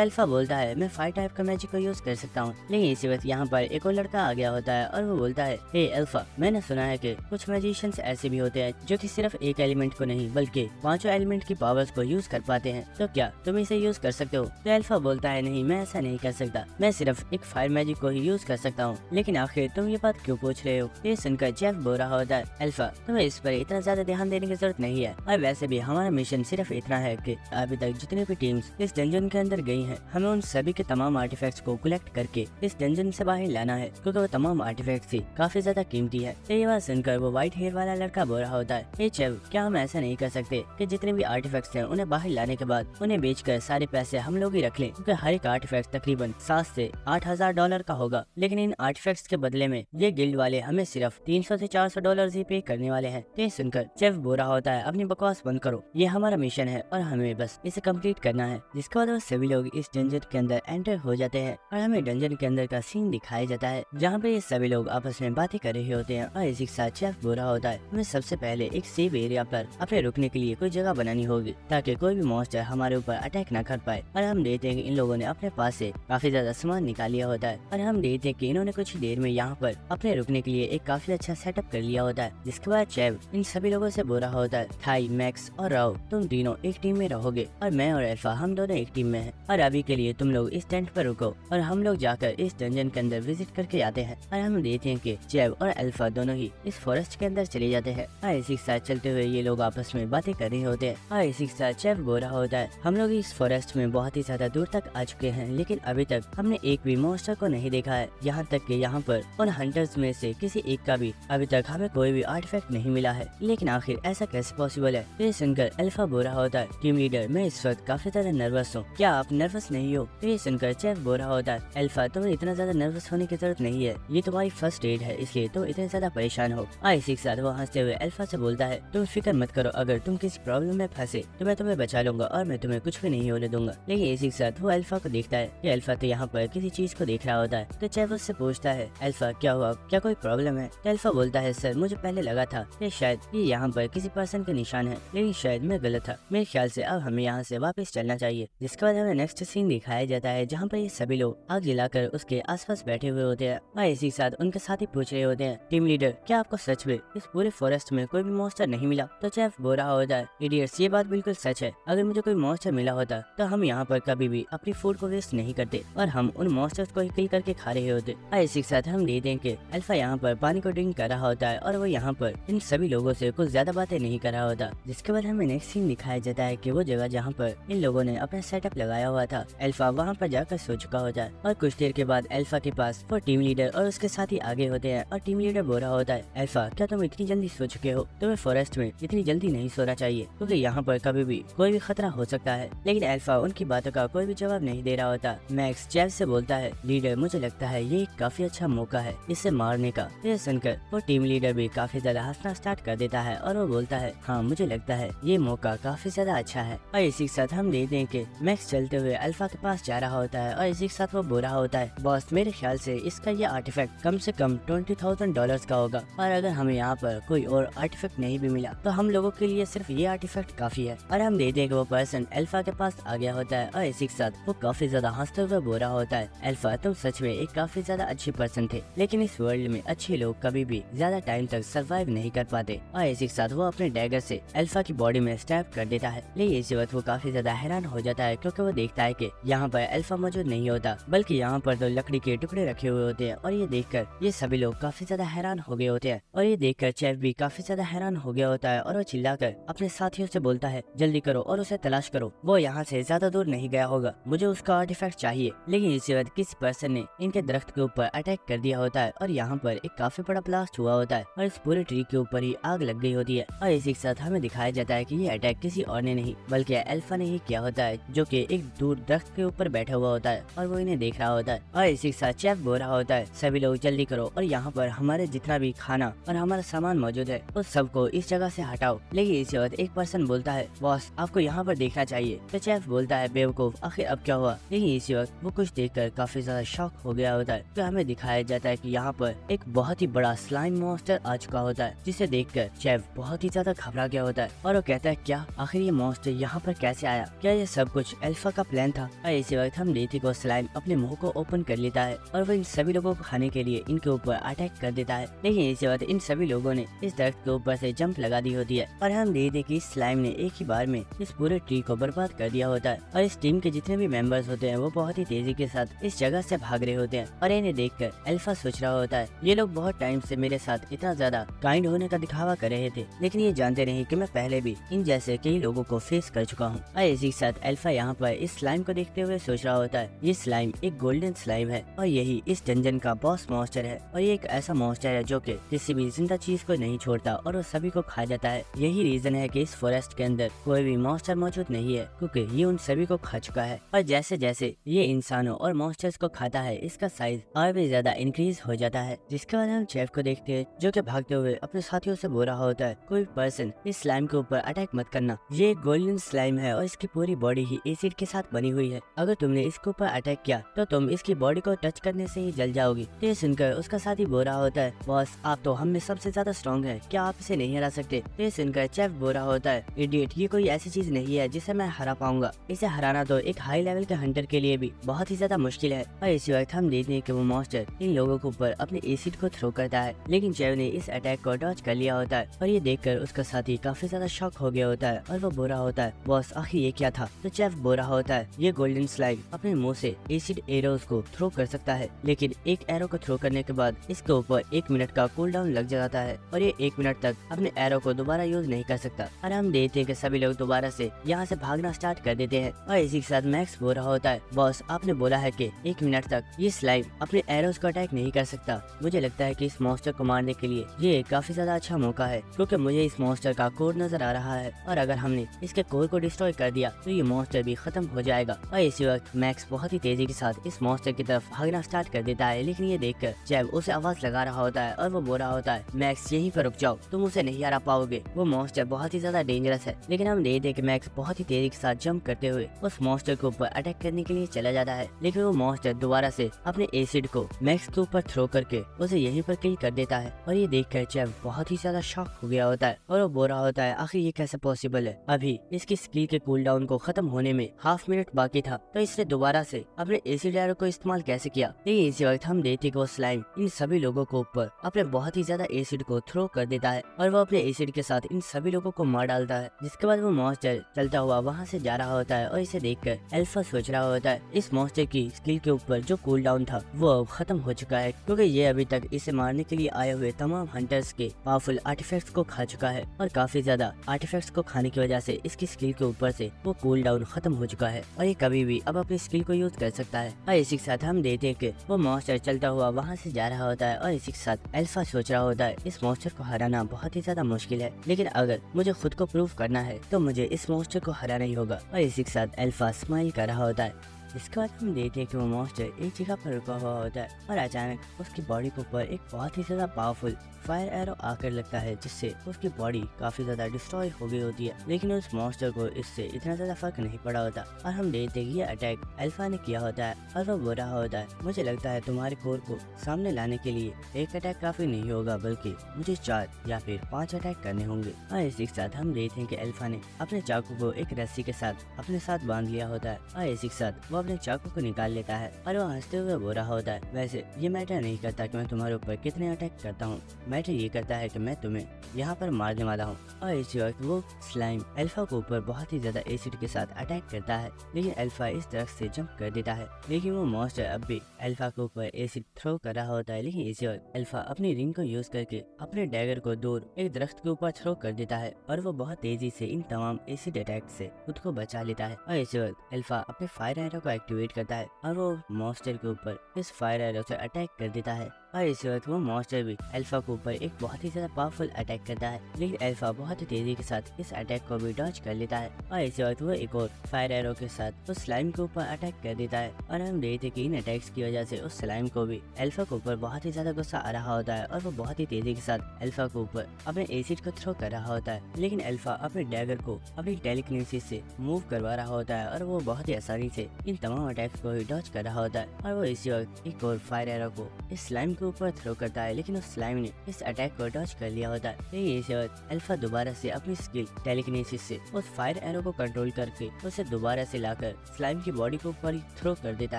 अल्फा बोलता है, मैं 5 टाइप का मैजिक को यूज कर सकता हूँ। लेकिन इसी वक्त यहाँ पर एक और लड़का आ गया होता है और वो बोलता है, हे अल्फा, मैंने सुना है कि कुछ मैजिशियंस ऐसे भी होते हैं जो कि सिर्फ एक एलिमेंट को नहीं बल्कि 5 एलिमेंट की पावर्स को यूज कर पाते हैं, तो क्या तुम इसे यूज कर सकते हो। तो अल्फा बोलता है, नहीं मैं ऐसा नहीं कर सकता, मैं सिर्फ एक फायर मैजिक को ही यूज कर सकता हूँ। लेकिन आखिर तुम ये बात क्यों पूछ रहे हो। ये सुनकर जेफ बोल रहा होता है, अल्फा तुम्हें इस पर इतना ज्यादा ध्यान देने की जरूरत नहीं है और वैसे भी हमारा मिशन सिर्फ इतना है कि अब अभी तक जितने भी टीम्स इस डंजन के अंदर गई हैं, हमें उन सभी के तमाम आर्टिफैक्ट्स को कलेक्ट करके इस डंजन से बाहर लाना है, क्योंकि वो तमाम आर्टिफैक्ट्स ही काफी ज्यादा कीमती है। तो ये बात सुनकर वो व्हाइट हेयर वाला लड़का बोल रहा होता है, हे चेव, क्या हम ऐसा नहीं कर सकते कि जितने भी आर्टिफैक्ट्स हैं उन्हें बाहर लाने के बाद उन्हें बेचकर सारे पैसे हम लोग ही रख लें, क्योंकि हर एक आर्टिफैक्ट तकरीबन 7 से 8,000 डॉलर का होगा। लेकिन इन आर्टिफैक्ट्स के बदले में ये गिल्ड वाले हमें सिर्फ 300 से 400 डॉलर ही पे करने वाले हैं। तो सुनकर चेव बोल रहा होता है, अपनी बकवास बंद करो, ये हमारा मिशन है और हमें बस इसे कंप्लीट करना है। जिसके बाद वो सभी लोग इस डंजन के अंदर एंटर हो जाते हैं और हमें डंजन के अंदर का सीन दिखाया जाता है, जहाँ पे ये सभी लोग आपस में बातें कर रहे होते हैं। और इसी के साथ चेव बोल रहा होता है, हमें सबसे पहले एक सेफ एरिया पर अपने रुकने के लिए कोई जगह बनानी होगी, ताकि कोई भी मॉन्स्टर हमारे ऊपर अटैक न कर पाए। और हम देखते हैं कि इन लोगों ने अपने पास से काफी ज्यादा सामान निकाल लिया होता है और हम देखते हैं कि इन्होंने कुछ देर में यहाँ पर अपने रुकने के लिए एक काफी अच्छा सेटअप कर लिया होता है। जिसके बाद चेव इन सभी लोगों से बोल रहा होता है, थाई, मैक्स और राव, तुम तीनों एक टीम में रहोगे और मैं और अल्फा हम दोनों एक टीम में हैं। और अभी के लिए तुम लोग इस टेंट पर रुको और हम लोग जाकर इस डंजन के अंदर विजिट करके आते हैं। और हम देखते हैं कि चेव और अल्फा दोनों ही इस फॉरेस्ट के अंदर चले जाते हैं। और इसी के साथ चलते हुए ये लोग आपस में बातें कर रहे होते हैं। और इसी के साथ चेव बोल रहा होता है, हम लोग इस फॉरेस्ट में बहुत ही ज्यादा दूर तक आ चुके हैं, लेकिन अभी तक हमने एक भी मॉन्स्टर को नहीं देखा है। यहाँ तक कि यहाँ पर उन हंटर्स में से किसी एक का भी अभी तक हमें कोई भी आर्टिफैक्ट नहीं मिला है। लेकिन आखिर ऐसा कैसे पॉसिबल है? ये सुनकर अल्फा बोल रहा होता है, टीम लीडर, मैं इस वक्त काफी ज्यादा नर्वस हूँ, क्या आप नर्वस नहीं हो? ये सुनकर चेव बोल रहा होता है, अल्फा, तुम्हें इतना ज्यादा नर्वस होने की जरूरत नहीं है, ये तुम्हारी फर्स्ट एड है, इसलिए तुम इतने ज्यादा परेशान हो। और इसी के साथ वो हंसते हुए अल्फा से बोलता है, तुम फिक्र मत करो, अगर तुम किसी प्रॉब्लम में फंसे तो मैं तुम्हें बचा लूंगा और मैं तुम्हें कुछ भी नहीं होने दूंगा। लेकिन इसी के साथ वो अल्फा को देखता है कि अल्फा तो यहाँ पर किसी चीज को देख रहा होता है। तो चेव उससे पूछता है, अल्फा क्या हुआ, क्या कोई प्रॉब्लम है? तो अल्फा बोलता है, सर मुझे पहले लगा था कि शायद ये यहाँ पर किसी पर्सन के निशान है, लेकिन शायद मैं गलत था। मेरे ख्याल से अब हमें यहाँ से वापस चलना चाहिए। जिसके बाद हमें नेक्स्ट सीन दिखाया जाता है, जहाँ पर ये सभी लोग आग जलाकर उसके आसपास बैठे हुए होते हैं और इसी के साथ उनके साथी पूछ रहे होते हैं, टीम लीडर, क्या आपको सच में इस पूरे फॉरेस्ट में कोई भी मॉन्स्टर नहीं मिला? तो चेव बोल रहा होता है, इडियट्स, ये बात बिल्कुल सच है, अगर मुझे कोई मॉन्स्टर मिला होता तो हम यहाँ पर कभी भी अपनी फूड को वेस्ट नहीं करते और हम उन मॉन्स्टर्स को ही किल करके खा रहे होते। और इसी के साथ हम देखते हैं कि अल्फा यहाँ पर पानी को ड्रिंक कर रहा होता है और वो यहाँ पर इन सभी लोगों से कुछ ज्यादा बातें नहीं कर रहा होता। जिसके बाद हमें नेक्स्ट सीन दिखाया जाता है कि वो जगह जहाँ पर इन लोगों ने अपना सेटअप लगाया हुआ था, अल्फा वहाँ पर जाकर सो चुका होता है। और कुछ देर के बाद अल्फा के पास वो टीम लीडर और उसके साथी आगे होते हैं और टीम लीडर बोल रहा होता है, अल्फा, क्या तुम इतनी जल्दी सो चुके हो? तुम्हें फॉरेस्ट में इतनी जल्दी नहीं सोना चाहिए, क्योंकि यहाँ पर कभी भी कोई भी खतरा हो सकता है। लेकिन अल्फा उनकी बातों का कोई भी जवाब नहीं दे रहा होता। मैक्स चेव से बोलता है, लीडर, मुझे लगता है ये एक काफी अच्छा मौका है इसे मारने का। ये सुनकर वो टीम लीडर भी काफी ज्यादा हंसना स्टार्ट कर देता है और वो बोलता है, हाँ, मुझे लगता है ये मौका काफी ज्यादा अच्छा है। और इसी के साथ हम देखते हैं कि मैक्स चलते हुए अल्फा के पास जा रहा होता है और इसी के साथ वो बोल रहा होता है, बॉस, मेरे ख्याल से इसका ये आर्टिफैक्ट कम से कम $20,000 का होगा और अगर हमें यहाँ पर कोई और आर्टिफैक्ट नहीं भी मिला तो हम लोगों के लिए सिर्फ ये आर्टिफैक्ट काफी है। और हम देखते हैं कि वो पर्सन अल्फा के पास आ गया होता है और इसी के साथ वो काफी ज्यादा हंसते हुए बोल रहा होता है, अल्फा, तुम सच में एक काफी ज्यादा अच्छी पर्सन थे, लेकिन इस वर्ल्ड में अच्छे लोग कभी भी ज्यादा टाइम तक सरवाइव नहीं कर पाते। और इसी के साथ वो अपने डैगर से अल्फा की बॉडी में स्टैब कर देता है। लेकिन इसी वक्त वो काफी ज्यादा हैरान हो जाता है, क्योंकि वो देखता है कि यहाँ पर अल्फा मौजूद नहीं होता, बल्कि यहाँ पर तो लकड़ी के टुकड़े रखे हुए होते हैं। और ये देखकर ये सभी लोग काफी ज्यादा हैरान हो गए होते हैं। और ये देखकर चेव भी काफी ज्यादा हैरान हो गया होता है और वो चिल्लाकर अपने साथियों से बोलता है, जल्दी करो और उसे तलाश करो, वो यहाँ से ज्यादा दूर नहीं गया होगा, मुझे उसका आर्टिफैक्ट चाहिए। लेकिन इसी वक्त किसी पर्सन ने इनके दरख्त के ऊपर अटैक कर दिया होता है और यहाँ पर एक काफी बड़ा ब्लास्ट हुआ होता है और इस पूरे ट्री के ऊपर ही आग लग गई होती है। और इसी के साथ हमें दिखाया जाता है कि ये अटैक किसी और ने नहीं बल्कि अल्फा ने ही किया होता है, जो कि एक दूर दरख्त के ऊपर बैठा हुआ होता है और वो इन्हें देख रहा होता है। और इसी के साथ चेव बोल रहा होता है, सभी लोग जल्दी करो और यहाँ पर हमारे जितना भी खाना और हमारा सामान मौजूद है उस सबको इस जगह से हटाओ। लेकिन इसी वक्त एक पर्सन बोलता है, बॉस, आपको यहाँ पर देखना चाहिए। तो चेफ बोलता है, बेवकूफ, आखिर अब क्या हुआ? लेकिन इसी वक्त वो कुछ देखकर काफी ज्यादा शॉक हो गया होता है। तो हमें दिखाया जाता है कि यहाँ पर एक बहुत ही बड़ा स्लाइम मॉन्स्टर आ चुका होता है, जिसे देखकर चेफ बहुत ही ज्यादा घबरा गया होता है और वो कहता है, क्या आखिर ये मॉन्स्टर यहाँ पर कैसे आया? क्या ये सब कुछ अल्फा का प्लान था? और इसी वक्त हम देखते को स्लाइम अपने मुंह को ओपन कर लेता है और वो इन सभी लोगों को खाने के लिए इनके ऊपर अटैक कर देता है। लेकिन इसी वक्त इन सभी लोगों ने इस दरख्त के ऊपर से जंप लगा दी होती है और हम देखते कि स्लाइम ने एक ही बार में इस पूरे ट्री को बर्बाद कर दिया होता है। और इस टीम के जितने भी मेंबर्स होते हैं वो बहुत ही तेजी के साथ इस जगह से भाग रहे होते हैं। और इन्हें देखकर अल्फा सोच रहा होता है, ये लोग बहुत टाइम से मेरे साथ इतना ज्यादा काइंड होने का दिखावा कर रहे थे, लेकिन ये जानते नहीं कि मैं पहले भी इन जैसे कई लोगों को फेस कर चुका चुका हूँ। और इसी के साथ अल्फा यहाँ पर इस स्लाइम को देखते हुए सोच रहा होता है ये स्लाइम एक गोल्डन स्लाइम है और यही इस डंजन का बॉस मॉन्स्टर है और ये एक ऐसा मॉन्स्टर है जो कि किसी भी जिंदा चीज को नहीं छोड़ता और वो सभी को खा जाता है। यही रीजन है कि इस फॉरेस्ट के अंदर कोई भी मॉन्स्टर मौजूद नहीं है क्योंकि ये उन सभी को खा चुका है। और जैसे जैसे ये इंसानों और मॉन्स्टर्स को खाता है इसका साइज और भी ज्यादा इंक्रीज हो जाता है। जिसके बाद हम चेफ को देखते हैं जो कि भागते हुए अपने साथियों से बोल रहा होता है कोई पर्सन इस स्लाइम के ऊपर अटैक मत करना, ये एक गोल्डन स्लाइम है और इसकी पूरी बॉडी ही एसिड के साथ बनी हुई है। अगर तुमने इसके ऊपर अटैक किया तो तुम इसकी बॉडी को टच करने से ही जल जाओगी। तो ये सुनकर उसका साथी बोल रहा होता है बॉस आप तो हम में सबसे ज्यादा स्ट्रॉन्ग है, क्या आप इसे नहीं हरा सकते? तो ये सुनकर चेफ बोल रहा होता है इडियट, ये कोई ऐसी चीज नहीं है जिसे मैं हरा पाऊंगा। इसे हराना तो एक हाई लेवल के हंटर के लिए भी बहुत ही ज्यादा मुश्किल है। और इसी वक्त हम देखते हैं कि वो मॉन्स्टर इन लोगों के ऊपर अपने एसिड को थ्रो करता है, लेकिन चेफ ने इस अटैक को डॉज कर लिया होता है। और ये देखकर उसका साथी काफी ज्यादा शॉक हो गया होता है और वो बोल रहा होता है बॉस आखिर ये क्या था? तो चेफ बोल रहा होता है ये गोल्डन स्लाइम अपने मुंह से एसिड एरोज को थ्रो कर सकता है, लेकिन एक एरो को थ्रो करने के बाद इसके ऊपर 1 मिनट का कूल डाउन लग जाता है और ये 1 मिनट तक अपने एरो को दोबारा यूज नहीं कर सकता। और हम देखते हैं कि सभी लोग दोबारा से यहाँ से भागना स्टार्ट कर देते हैं। और इसी के साथ मैक्स बोल रहा होता है बॉस आपने बोला है कि 1 मिनट तक ये स्लाइम अपने एरोज को अटैक नहीं कर सकता। मुझे लगता है कि इस मॉन्स्टर को मारने के लिए ये काफी ज्यादा अच्छा मौका है क्योंकि मुझे इस मॉन्स्टर का कोर नजर आ रहा है और अगर हमने इसके कोर को डिस्ट्रॉय कर दिया तो ये मॉन्स्टर भी खत्म हो जाएगा। और इसी वक्त मैक्स बहुत ही तेजी के साथ इस मॉन्स्टर की तरफ भागना स्टार्ट कर देता है, लेकिन ये देखकर जैब उसे आवाज लगा रहा होता है और वो बोल रहा होता है मैक्स यहीं पर रुक जाओ, तुम उसे नहीं हरा पाओगे, वो मॉन्स्टर बहुत ही ज्यादा डेंजरस है। लेकिन हम देखते हैं कि मैक्स बहुत ही तेजी के साथ जंप करते हुए उस मॉन्स्टर के ऊपर अटैक करने के लिए चला जाता है, लेकिन वो मॉन्स्टर दोबारा से अपने एसिड को मैक्स के ऊपर थ्रो करके उसे यहीं पर किल कर देता है। और ये देखकर जैब बहुत ही ज्यादा शॉक हो गया होता है और वो बोल रहा होता है आखिर ये कैसे पॉसिबल है, अभी इसकी स्किल के कूल डाउन को खत्म होने में हाफ मिनट बाकी था तो इसने दोबारा से अपने एसिड एरो को इस्तेमाल कैसे किया? लेकिन इसी वक्त हम देखते कि वो स्लाइम इन सभी लोगों को ऊपर अपने बहुत ही ज्यादा एसिड को थ्रो कर देता है और वो अपने एसिड के साथ इन सभी लोगों को मार डालता है। जिसके बाद वो मॉन्स्टर चलता हुआ वहाँ से जा रहा होता है और इसे देखकर अल्फा सोच रहा होता है इस मॉन्स्टर की स्किल के ऊपर जो कूल डाउन था वो अब खत्म हो चुका है क्योंकि ये अभी तक इसे मारने के लिए आए हुए तमाम हंटर्स के पावरफुल आर्टिफैक्ट्स को खा चुका है और काफी ज्यादा आर्टिफैक्ट्स को खाने की वजह से इसकी स्किल के ऊपर से वो कूल डाउन खत्म हो चुका है और ये कभी भी अब अपनी स्किल को यूज कर सकता है। और इसी के साथ हम देखते हैं कि वो मॉन्स्टर चलता हुआ वहाँ से जा रहा होता है और इसी के साथ अल्फा सोच रहा होता है इस मॉन्स्टर को हराना बहुत ही ज्यादा मुश्किल है, लेकिन अगर मुझे खुद को प्रूव करना है तो मुझे इस मॉन्स्टर को हराना ही होगा। और इसी के साथ अल्फा स्माइल कर रहा होता है। इसके बाद हम देखते हैं कि वो मॉन्स्टर एक जगह पर रुका हुआ होता है और अचानक उसकी बॉडी के ऊपर एक बहुत ही ज्यादा पावरफुल फायर एरो आकर लगता है जिससे उसकी बॉडी काफी ज्यादा डिस्ट्रॉय हो गई होती है, लेकिन उस मॉन्स्टर को इससे इतना ज्यादा फर्क नहीं पड़ा होता। और हम देखते हैं कि ये अटैक अल्फा ने किया होता है और वो बोल रहा होता है मुझे लगता है तुम्हारे कोर को सामने लाने के लिए एक अटैक काफी नहीं होगा बल्कि मुझे 4 या फिर 5 अटैक करने होंगे। और इसी के साथ हम देखते हैं कि अल्फा ने अपने चाकू को एक रस्सी के साथ अपने साथ बांध लिया होता है और इसी के साथ वो अपने चाकू को निकाल लेता है और वो हंसते हुए बोल रहा होता है वैसे ये मैटर नहीं करता कि मैं तुम्हारे ऊपर कितने अटैक करता हूँ, मैटर ये करता है कि मैं तुम्हें यहाँ पर मारने वाला हूँ। और इसी वक्त वो स्लाइम अल्फा के ऊपर बहुत ही ज्यादा एसिड के साथ अटैक करता है, लेकिन अल्फा इस दरख्त से जंप कर देता है, लेकिन वो मॉन्स्टर अब भी अल्फा के ऊपर एसिड थ्रो कर रहा होता है। लेकिन इसी वक्त अल्फा अपनी रिंग को यूज करके अपने डैगर को दूर एक दरख्त के ऊपर थ्रो कर देता है और वो बहुत तेजी से इन तमाम एसिड अटैक से खुद को बचा लेता है। और इसी वक्त अल्फा अपने फायर एरो को एक्टिवेट करता है और वो मॉन्स्टर के ऊपर इस फायर एरो से अटैक कर देता है। और इसी वक्त वो मॉन्स्टर भी अल्फा के ऊपर एक बहुत ही ज्यादा पावरफुल अटैक करता है, लेकिन अल्फा बहुत ही तेजी के साथ इस अटैक को भी डॉज कर लेता है। और इसी वक्त वो एक और फायर एरो के साथ उस स्लाइम के ऊपर अटैक कर देता है और हम देखते कि इन अटैक्स की वजह से उस स्लाइम को भी अल्फा के ऊपर बहुत ही ज्यादा गुस्सा आ रहा होता है और वो बहुत ही तेजी के साथ अल्फा के ऊपर अपने एसिड को थ्रो कर रहा होता है, लेकिन अल्फा अपने डैगर को अपनी टेलीकिनेसिस से मूव करवा रहा होता है और वो बहुत ही आसानी से इन तमाम अटैक्स को भी डॉज कर रहा होता है। और वो इसी वक्त एक और फायर एरो को इस स्लाइम के ऊपर थ्रो करता है, लेकिन उस स्लाइम ने इस अटैक को डॉज कर लिया होता है। यही इसी वक्त अल्फा दोबारा से अपनी स्किल टेलीकिनेसिस से उस फायर एरो को कंट्रोल करके उसे दोबारा से लाकर स्लाइम की बॉडी के ऊपर थ्रो कर देता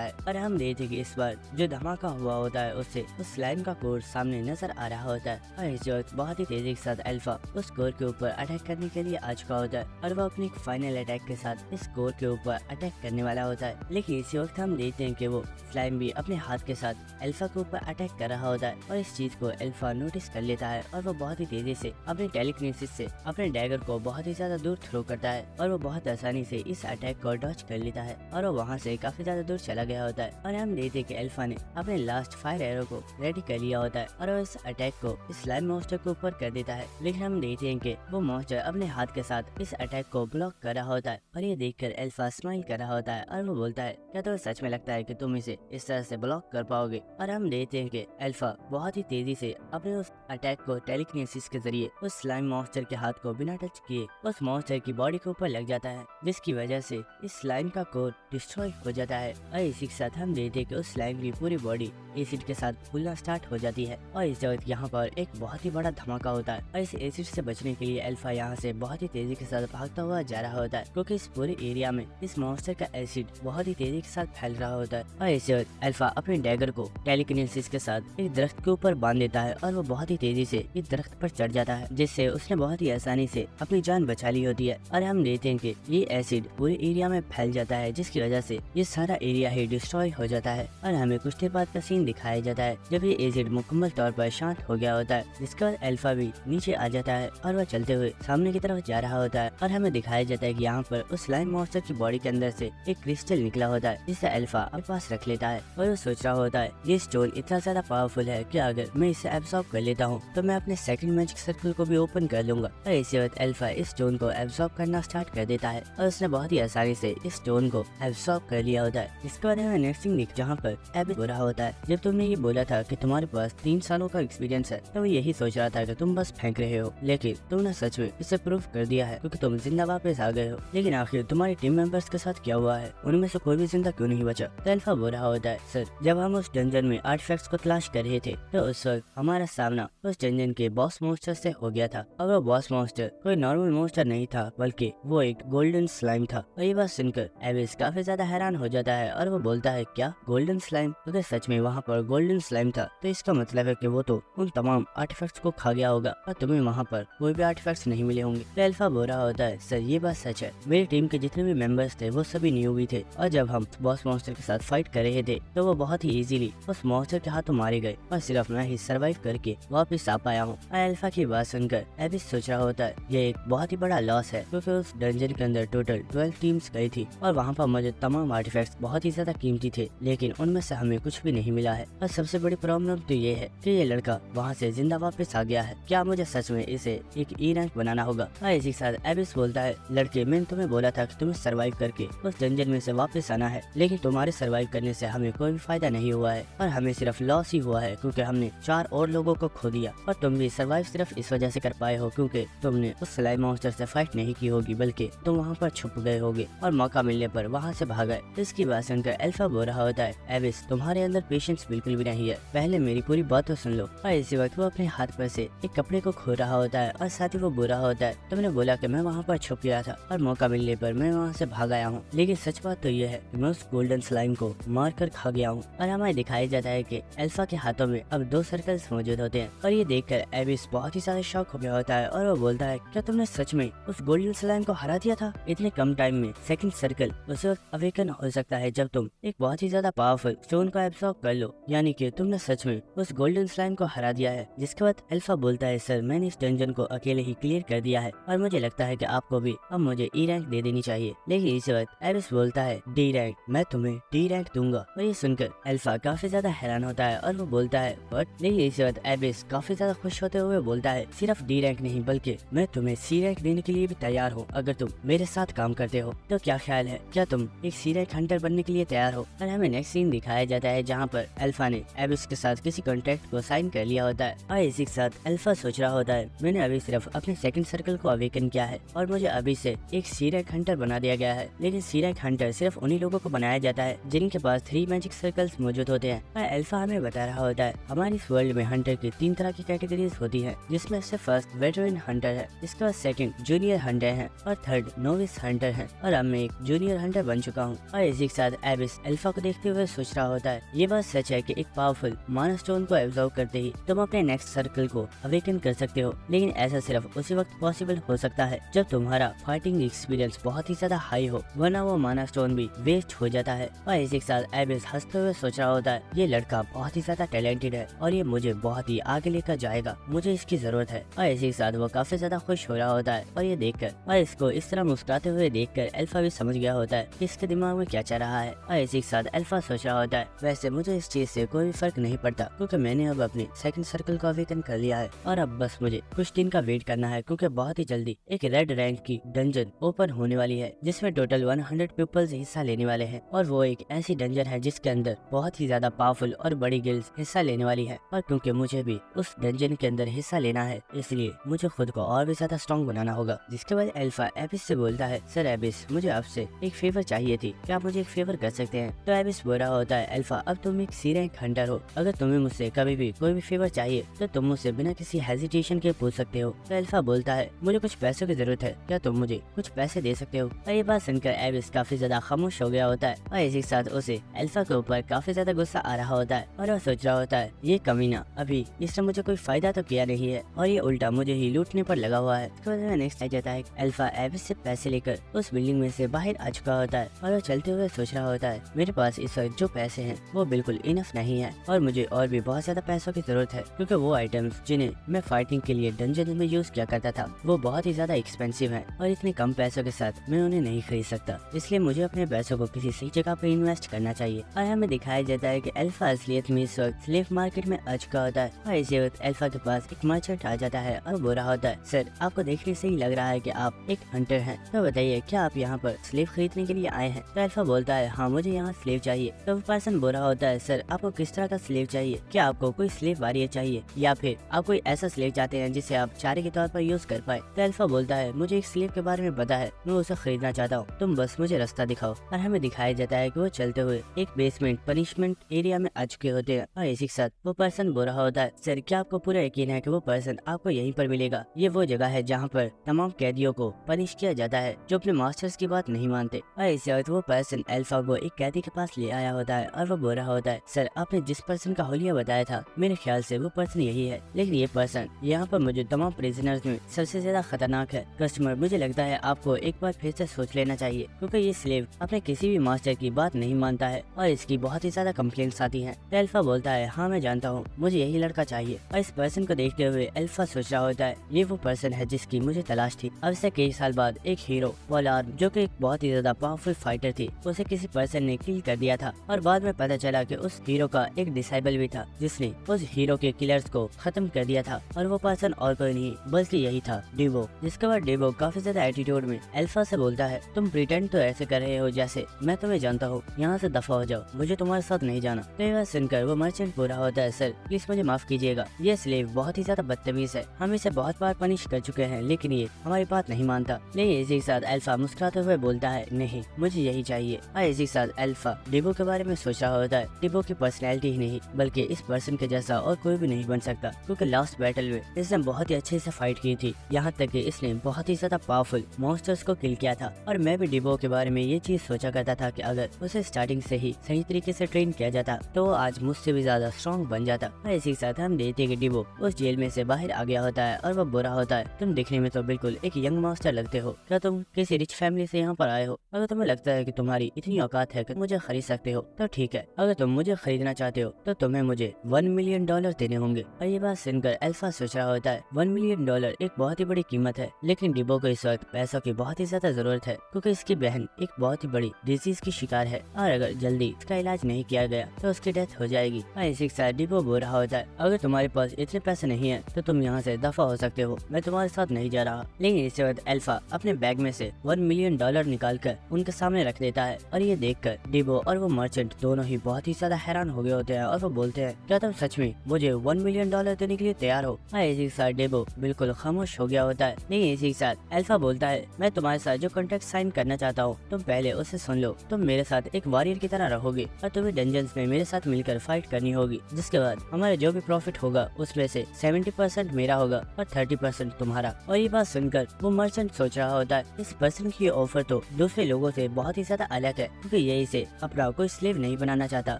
है। और हम देखते कि इस बार जो धमाका हुआ होता है उससे उस स्लाइम का कोर सामने नजर आ रहा होता है। और इसी वक्त बहुत ही तेजी के साथ अल्फा उस कोर के ऊपर अटैक करने के लिए आ चुका होता है और वो अपनी फाइनल अटैक के साथ इस कोर के ऊपर अटैक करने वाला होता है। लेकिन इसी वक्त हम देखते हैं कि वो स्लाइम भी अपने हाथ के साथ अल्फा के ऊपर अटैक कर रहा होता है और इस चीज को अल्फा नोटिस कर लेता है और वो बहुत ही तेजी से अपने टेलीकिनेसिस से अपने डैगर को बहुत ही ज्यादा दूर थ्रो करता है और वो बहुत आसानी से इस अटैक को डॉज कर लेता है और वो वहाँ से काफी ज्यादा दूर चला गया होता है। और हम देखते हैं कि अल्फा ने अपने लास्ट फायर एरो को रेडी कर लिया होता है और वो इस अटैक को इस स्लाइम मॉन्स्टर के ऊपर कर देता है। लेकिन हम देखते हैं कि वो मॉन्स्टर अपने हाथ के साथ इस अटैक को ब्लॉक कर रहा होता है और ये देखकर अल्फा स्माइल कर रहा होता है और वो बोलता है, क्या तुम्हें सच में लगता है कि तुम इसे इस तरह से ब्लॉक कर पाओगे? और हम देखते हैं कि अल्फा बहुत ही तेजी से अपने उस अटैक को टेलीकिनेसिस के जरिए उस स्लाइम मॉन्स्टर के हाथ को बिना टच किए उस मॉन्स्टर की बॉडी के ऊपर लग जाता है, जिसकी वजह से इस स्लाइम का कोर डिस्ट्रॉय हो जाता है। और इसी के साथ हम देखते हैं कि उस स्लाइम की पूरी बॉडी एसिड के साथ फूलना स्टार्ट हो जाती है और इस वक्त यहाँ पर एक बहुत ही बड़ा धमाका होता है और इस एसिड से बचने के लिए अल्फा यहाँ से बहुत ही तेजी के साथ भागता हुआ जा रहा होता है, क्योंकि इस पूरे एरिया में इस मॉन्स्टर का एसिड बहुत ही तेजी के साथ फैल रहा होता है। और इस वक्त अल्फा अपने डैगर को टेलीकिनेसिस के साथ एक दरख्त के ऊपर बांध देता है और वो बहुत ही तेजी से इस दरख्त पर चढ़ जाता है, जिससे उसने बहुत ही आसानी से अपनी जान बचा ली होती है। और हम देखते हैं कि ये एसिड पूरे एरिया में फैल जाता है, जिसकी वजह से ये सारा एरिया ही डिस्ट्रॉय हो जाता है। और हमें कुछ देर बाद का सीन दिखाया जाता है जब ये एसिड मुकम्मल तौर पर शांत हो गया होता है, जिसके बाद अल्फा भी नीचे आ जाता है और वह चलते हुए सामने की तरफ जा रहा होता है। और हमें दिखाया जाता है कि यहाँ पर उस स्लाइम मॉन्स्टर की बॉडी के अंदर से एक क्रिस्टल निकला होता है, जिसे अल्फा अपने पास रख लेता है और वो सोच रहा होता है ये स्टोन इतना ज्यादा पावरफुल है कि अगर मैं इसे एब्सॉर्ब कर लेता हूँ तो मैं अपने सेकंड मैजिक सर्कल को भी ओपन कर लूंगा। और इसी वक्त अल्फा इस स्टोन को एब्सॉर्ब करना स्टार्ट कर देता है और उसने बहुत ही आसानी से इस स्टोन को एब्सॉर्ब कर लिया होता है। इसके बाद हमें नेक्स्ट सीन जहाँ पर एबी हो रहा होता है, जब तुमने ये बोला था कि तुम्हारे पास 3 सालों का एक्सपीरियंस है तो मैं यही सोच रहा था कि तुम बस फेंक रहे हो, लेकिन तुमने सच में इसे प्रूव कर दिया है क्योंकि तुम जिंदा वापस आ गए हो। लेकिन आखिर तुम्हारी टीम मेंबर्स के साथ क्या हुआ है? उनमें से कोई भी जिंदा क्यों नहीं बचा? तो अल्फा बोल रहा होता है, सर जब हम उस डंजन में आर्टिफैक्ट्स को तलाश कर रहे थे तो उस वक्त हमारा सामना उस डंजन के बॉस मॉन्स्टर से हो गया था और वो बॉस मॉन्स्टर कोई नॉर्मल मॉन्स्टर नहीं था बल्कि वो एक गोल्डन स्लाइम था। और ये बात सुनकर एविस काफी ज्यादा हैरान हो जाता है और वो बोलता है, क्या गोल्डन स्लाइम? अगर सच में वहाँ पर गोल्डन स्लाइम था तो इसका मतलब है कि वो तो उन तमाम आर्टिफैक्ट्स को खा गया होगा और तुम्हें वहाँ पर कोई भी आर्टिफैक्ट्स नहीं मिले होंगे। तो अल्फा बोल रहा होता है, सर ये बात सच है, मेरी टीम के जितने भी मेंबर्स थे वो सभी न्यूबी थे और जब हम बॉस मॉन्स्टर के साथ फाइट कर रहे थे तो वो बहुत ही इजीली उस मॉन्स्टर के हाथों मारे गए और सिर्फ मैं ही सर्वाइव करके वापस आ पाया हूँ। अल्फा की बात सुनकर एबिस सोच रहा होता है ये एक बहुत ही बड़ा लॉस है, क्योंकि उस डंजन के अंदर टोटल 12 टीम्स गई थी और वहाँ पर मौजूद तमाम आर्टिफैक्ट्स बहुत ही ज्यादा कीमती थे, लेकिन उनमें से हमें कुछ भी नहीं मिला है। और सबसे बड़ी प्रॉब्लम तो ये है कि ये लड़का वहाँ से जिंदा वापस आ गया है। क्या मुझे सच में इसे एक ई रैंक बनाना होगा? और इसी के साथ एबिस बोलता है, लड़के मैंने तुम्हें बोला था कि तुम्हें सर्वाइव करके उस डंजन में से वापस आना है, लेकिन तुम्हारे सर्वाइव करने से हमें कोई भी फायदा नहीं हुआ है और हमें सिर्फ लॉस ही हुआ है, क्योंकि हमने 4 और लोगों को खो दिया। और तुम भी सर्वाइव सिर्फ इस वजह से कर पाए हो क्योंकि तुमने उस स्लाइम मॉन्स्टर से फाइट नहीं की होगी, बल्कि तुम वहाँ पर छुप गए होगे और मौका मिलने पर वहाँ से भाग गए। इसकी बात सुनकर अल्फा बोल रहा होता है, एविस तुम्हारे अंदर पेशेंस बिल्कुल भी नहीं है, पहले मेरी पूरी बात तो सुन लो। और इसी वक्त वो अपने हाथ पर से एक कपड़े को खो रहा होता है और साथ ही वो बोल रहा होता है, तुमने बोला कि मैं वहाँ पर छुप गया था और मौका मिलने पर मैं वहाँ से भाग आया हूँ, लेकिन सच बात तो ये है कि मैं उस गोल्डन स्लाइम को मार कर खा गया हूँ। और हमें दिखाया जाता है कि अल्फा के हाथों में अब 2 सर्कल्स मौजूद होते हैं और ये देखकर एबिस बहुत ही ज्यादा शॉक हो गया होता है और वो बोलता है, क्या तुमने सच में उस गोल्डन स्लाइम को हरा दिया था? इतने कम टाइम में सेकंड सर्कल उस वक्त अवेकन हो सकता है जब तुम एक बहुत ही ज्यादा पावरफुल स्टोन को एब्सॉर्ब कर लो, यानी कि तुमने सच में उस गोल्डन स्लाइम को हरा दिया है। जिसके बाद अल्फा बोलता है, सर मैंने इस डंजन को अकेले ही क्लियर कर दिया है और मुझे लगता है कि आपको भी अब मुझे ई रैंक दे देनी चाहिए। लेकिन इस वक्त एबिस बोलता है, डी रैंक? मैं तुम्हें डी रैंक दूंगा। और ये सुनकर अल्फा काफी ज्यादा हैरान होता है और वो बोलता है, बट लेकिन इस वक्त एबिस काफी ज्यादा खुश होते हुए बोलता है, सिर्फ डी रैंक नहीं बल्कि मैं तुम्हें सी रैंक देने के लिए भी तैयार हूँ अगर तुम मेरे साथ काम करते हो। तो क्या ख्याल है, क्या तुम एक सी रैंक हंटर बनने के लिए तैयार हो? और हमें नेक्स्ट सीन दिखाया जाता है जहाँ पर अल्फा ने एबिस के साथ किसी कॉन्ट्रैक्ट को साइन कर लिया होता है और इसी के साथ अल्फा सोच रहा होता है, मैंने अभी सिर्फ अपने सेकंड सर्कल को अवेकन किया है और मुझे अभी से एक सी रैंक हंटर बना दिया गया है। लेकिन सी रैंक हंटर सिर्फ उन्हीं लोगों को बनाया जाता है जिनके पास 3 मैजिक सर्कल्स मौजूद होते हैं। और अल्फा हमें बता रहा होता है, हमारी इस वर्ल्ड में हंटर की 3 तरह की कैटेगरीज होती है, जिसमें से फर्स्ट वेटरन हंटर है, इसके बाद सेकंड जूनियर हंटर है और थर्ड नोविस हंटर है। और अब मैं एक जूनियर हंटर बन चुका हूँ। और इसी के साथ एबिस अल्फा को देखते हुए सोच रहा होता है, ये बात सच है कि एक पावरफुल माना स्टोन को एब्जॉर्ब करते ही तुम अपने नेक्स्ट सर्कल को अवेकन कर सकते हो, लेकिन ऐसा सिर्फ उसी वक्त पॉसिबल हो सकता है जब तुम्हारा फाइटिंग एक्सपीरियंस बहुत ही ज्यादा हाई हो, वरना वो माना स्टोन भी वेस्ट हो जाता है। और इसी के साथ एबिस हंसते हुए सोच रहा होता है, ये लड़का बहुत ही ज्यादा ज्यादा टैलेंटेड है और ये मुझे बहुत ही आगे लेकर जाएगा, मुझे इसकी जरूरत है। और इसी के साथ वो काफी ज्यादा खुश हो रहा होता है और ये देखकर और इसको इस तरह मुस्कुराते हुए देखकर अल्फा भी समझ गया होता है कि इसके दिमाग में क्या चल रहा है। और इसी के साथ अल्फा सोच रहा होता है वैसे मुझे इस चीज से कोई भी फर्क नहीं पड़ता क्योंकि मैंने अब अपने सेकंड सर्कल को अवेकन कर लिया है और अब बस मुझे कुछ दिन का वेट करना है क्योंकि बहुत ही जल्दी एक रेड रैंक की डंजन ओपन होने वाली है जिसमें टोटल 100 पीपल्स हिस्सा लेने वाले हैं और वो एक ऐसी डंजन है जिसके अंदर बहुत ही ज्यादा पावरफुल और बड़ी गिल्ड्स हिस्सा लेने वाली है। और क्योंकि मुझे भी उस डंजन के अंदर हिस्सा लेना है इसलिए मुझे खुद को और भी ज्यादा स्ट्रॉन्ग बनाना होगा। जिसके बाद अल्फा एबिस से बोलता है सर एबिस मुझे आपसे एक फेवर चाहिए थी, क्या आप मुझे एक फेवर कर सकते हैं? तो एबिस बोल रहा होता है अल्फा अब तुम एक सी रैंक हंटर हो, अगर तुम्हें मुझसे कभी भी कोई भी फेवर चाहिए तो तुम मुझसे बिना किसी हेजिटेशन के पूछ सकते हो। तो अल्फा बोलता है मुझे कुछ पैसों की जरूरत है, क्या तुम मुझे कुछ पैसे दे सकते हो? और ये बात सुनकर एबिस काफी ज्यादा खामोश हो गया होता है और इसी के साथ उसे अल्फा के ऊपर काफी ज्यादा गुस्सा आ रहा होता है और वो सोच रहा होता है ये कमीना अभी इसने मुझे कोई फायदा तो किया नहीं है और ये उल्टा मुझे ही लूटने पर लगा हुआ है। इसके बाद नेक्स्ट आ जाता है अल्फा एबिस से पैसे लेकर उस बिल्डिंग में से बाहर आ चुका होता है और वो चलते हुए सोच रहा होता है मेरे पास इस वक्त जो पैसे हैं वो बिल्कुल इनफ नहीं है और मुझे और भी बहुत ज्यादा पैसों की जरूरत है क्योंकि वो आइटम्स जिन्हें मैं फाइटिंग के लिए डंजन में यूज किया करता था वो बहुत ही ज्यादा एक्सपेंसिव है और इतने कम पैसों के साथ मैं उन्हें नहीं खरीद सकता, इसलिए मुझे अपने पैसों को किसी सही जगह पे इन्वेस्ट करना चाहिए। और हमें दिखाया जाता है कि अल्फा असलियत में इस वक्त स्लेव मार्केट में आ चुका होता है और इसी वक्त अल्फा के पास एक मर्चेंट आ जाता है और बोल रहा होता है सर आपको देखने से ही लग रहा है कि आप एक हंटर हैं, तो बताइए क्या आप यहाँ पर स्लेव खरीदने के लिए आए हैं? तो अल्फा बोलता है हाँ मुझे यहाँ स्लेव चाहिए। तो वो पर्सन बोल रहा होता है सर आपको किस तरह का स्लेव चाहिए, क्या आपको कोई स्लेव वॉरियर चाहिए या फिर आप कोई ऐसा स्लेव चाहते हैं जिसे आप चारे के तौर पर यूज कर पाए? तो अल्फा बोलता है मुझे एक स्लेव के बारे में पता है, मैं उसे खरीदना चाहता हूँ, तुम बस मुझे रास्ता दिखाओ। और हमें दिखाया जाता है कि वो चलते हुए एक बेसमेंट पनिशमेंट एरिया में आ चुके होते हैं और इसी के साथ वो पर्सन बोल रहा होता है सर क्या आपको पूरा यकीन है कि वो पर्सन आपको यहीं पर मिलेगा? ये वो जगह है जहाँ पर तमाम कैदियों को पनिश किया जाता है जो अपने मास्टर्स की बात नहीं मानते। और इसी वक्त वो पर्सन अल्फा को एक कैदी के पास ले आया होता है और वो बोल रहा होता है सर आपने जिस पर्सन का हुलिया बताया था मेरे ख्याल से वो पर्सन यही है, लेकिन ये पर्सन यहाँ पर मुझे तमाम प्रिजनर्स में सबसे ज्यादा खतरनाक है। कस्टमर मुझे लगता है आपको एक बार फिर से सोच लेना चाहिए क्योंकि ये स्लेव अपने किसी भी मास्टर की बात नहीं मानता है और इसकी बहुत ही ज्यादा कंप्लेंट्स आती हैं। तो अल्फा बोलता है हाँ मैं जानता हूँ, मुझे यही लड़का चाहिए। और इस पर्सन को देखते हुए अल्फा सोच रहा होता है ये वो पर्सन है जिसकी मुझे तलाश थी। अब से कई साल बाद एक हीरो पोलार जो कि एक बहुत ही ज्यादा पावरफुल फाइटर थी उसे किसी पर्सन ने किल कर दिया था और बाद में पता चला कि उस हीरो का एक डिसेबल भी था जिसने उस हीरो के किलर्स को खत्म कर दिया था और वो पर्सन और कोई नहीं बल्कि यही था डिबो। जिसके बाद डिबो काफी ज्यादा एटीट्यूड में अल्फा से बोलता है तुम प्रिटेंड तो ऐसे कर रहे हो जैसे मैं तुम्हें जानता हूँ, यहाँ से दफा हो जाओ, मुझे तुम्हारे साथ नहीं जाना। तो ये बात सुनकर वो मर्चेंट बोल रहा होता है सर प्लीज मुझे माफ कीजिएगा, ये स्लेव बहुत ही ज्यादा बदतमीज है, हम इसे बहुत बार पनिश कर चुके हैं लेकिन ये हमारी बात नहीं मानता। लेकिन इसी के साथ अल्फा मुस्कुराते हुए बोलता है नहीं मुझे यही चाहिए। और इसी के साथ अल्फा डिबो के बारे में सोच रहा होता है डिबो की पर्सनैलिटी ही नहीं बल्कि इस पर्सन के जैसा और कोई भी नहीं बन सकता क्योंकि लास्ट बैटल में इसने बहुत ही अच्छे से फाइट की थी, यहाँ तक कि इसने बहुत ही ज्यादा पावरफुल मॉन्स्टर्स को किल किया था। और मैं भी डिबो के बारे में ये चीज सोचा करता था कि अगर उसे स्टार्टिंग से ही सही तरीके से ट्रेन किया जाता तो वो आज मुझसे भी ज्यादा स्ट्रॉन्ग बन जाता। और इसी के साथ हम देखते कि डिबो उस जेल में से बाहर आ गया होता है और वो बुरा होता है तुम दिखने में तो बिल्कुल एक यंग मास्टर लगते हो, क्या तुम किसी रिच फैमिली से यहाँ पर आए हो? अगर तुम्हें लगता है कि तुम्हारी इतनी औकात है कि मुझे खरीद सकते हो तो ठीक है, अगर तुम मुझे खरीदना चाहते हो तो तुम्हें मुझे $1 मिलियन देने होंगे। और ये बात सुनकर अल्फा सोच रहा होता है $1 मिलियन एक बहुत ही बड़ी कीमत है, लेकिन डिबो को इस वक्त पैसों की बहुत ही ज्यादा जरूरत है क्योंकि इसकी बहन एक बहुत ही बड़ी डिजीज की शिकार है और अगर जल्दी इसका इलाज नहीं किया गया तो उसकी डेथ हो जाएगी। और इसी के साथ डिबो बोल रहा होता है अगर तुम्हारे पास इतने पैसे नहीं है तो तुम यहाँ से दफा हो सकते हो, मैं तुम्हारे साथ नहीं जा रहा। लेकिन इस वक्त अल्फा अपने बैग में से $1 मिलियन निकाल कर उनके सामने रख देता है और ये देखकर डिबो और वो मर्चेंट दोनों ही बहुत ही ज्यादा हैरान हो गए होते हैं और वो बोलते हैं क्या तुम सच में मुझे $1 मिलियन देने के लिए तैयार हो? और इसी के साथ डिबो बिल्कुल खामोश हो गया होता है। लेकिन इसी के साथ अल्फा बोलता है मैं तुम्हारे साथ जो कॉन्ट्रैक्ट साइन करना चाहता हूँ तुम पहले उसे सुन लो, तुम मेरे साथ एक वॉरियर की तरह रहोगे और तुम्हें डंजन्स में मेरे साथ मिलकर फाइट करनी होगी, जिसके बाद हमारा जो भी प्रॉफिट होगा उसमें से 70% मेरा होगा और 30% तुम्हारा। और ये बात सुनकर वो मर्चेंट सोच रहा होता है इस पर्सन की ऑफर तो दूसरे लोगों से बहुत ही ज्यादा अलग है क्योंकि ये इसे अपना कोई स्लेव नहीं बनाना चाहता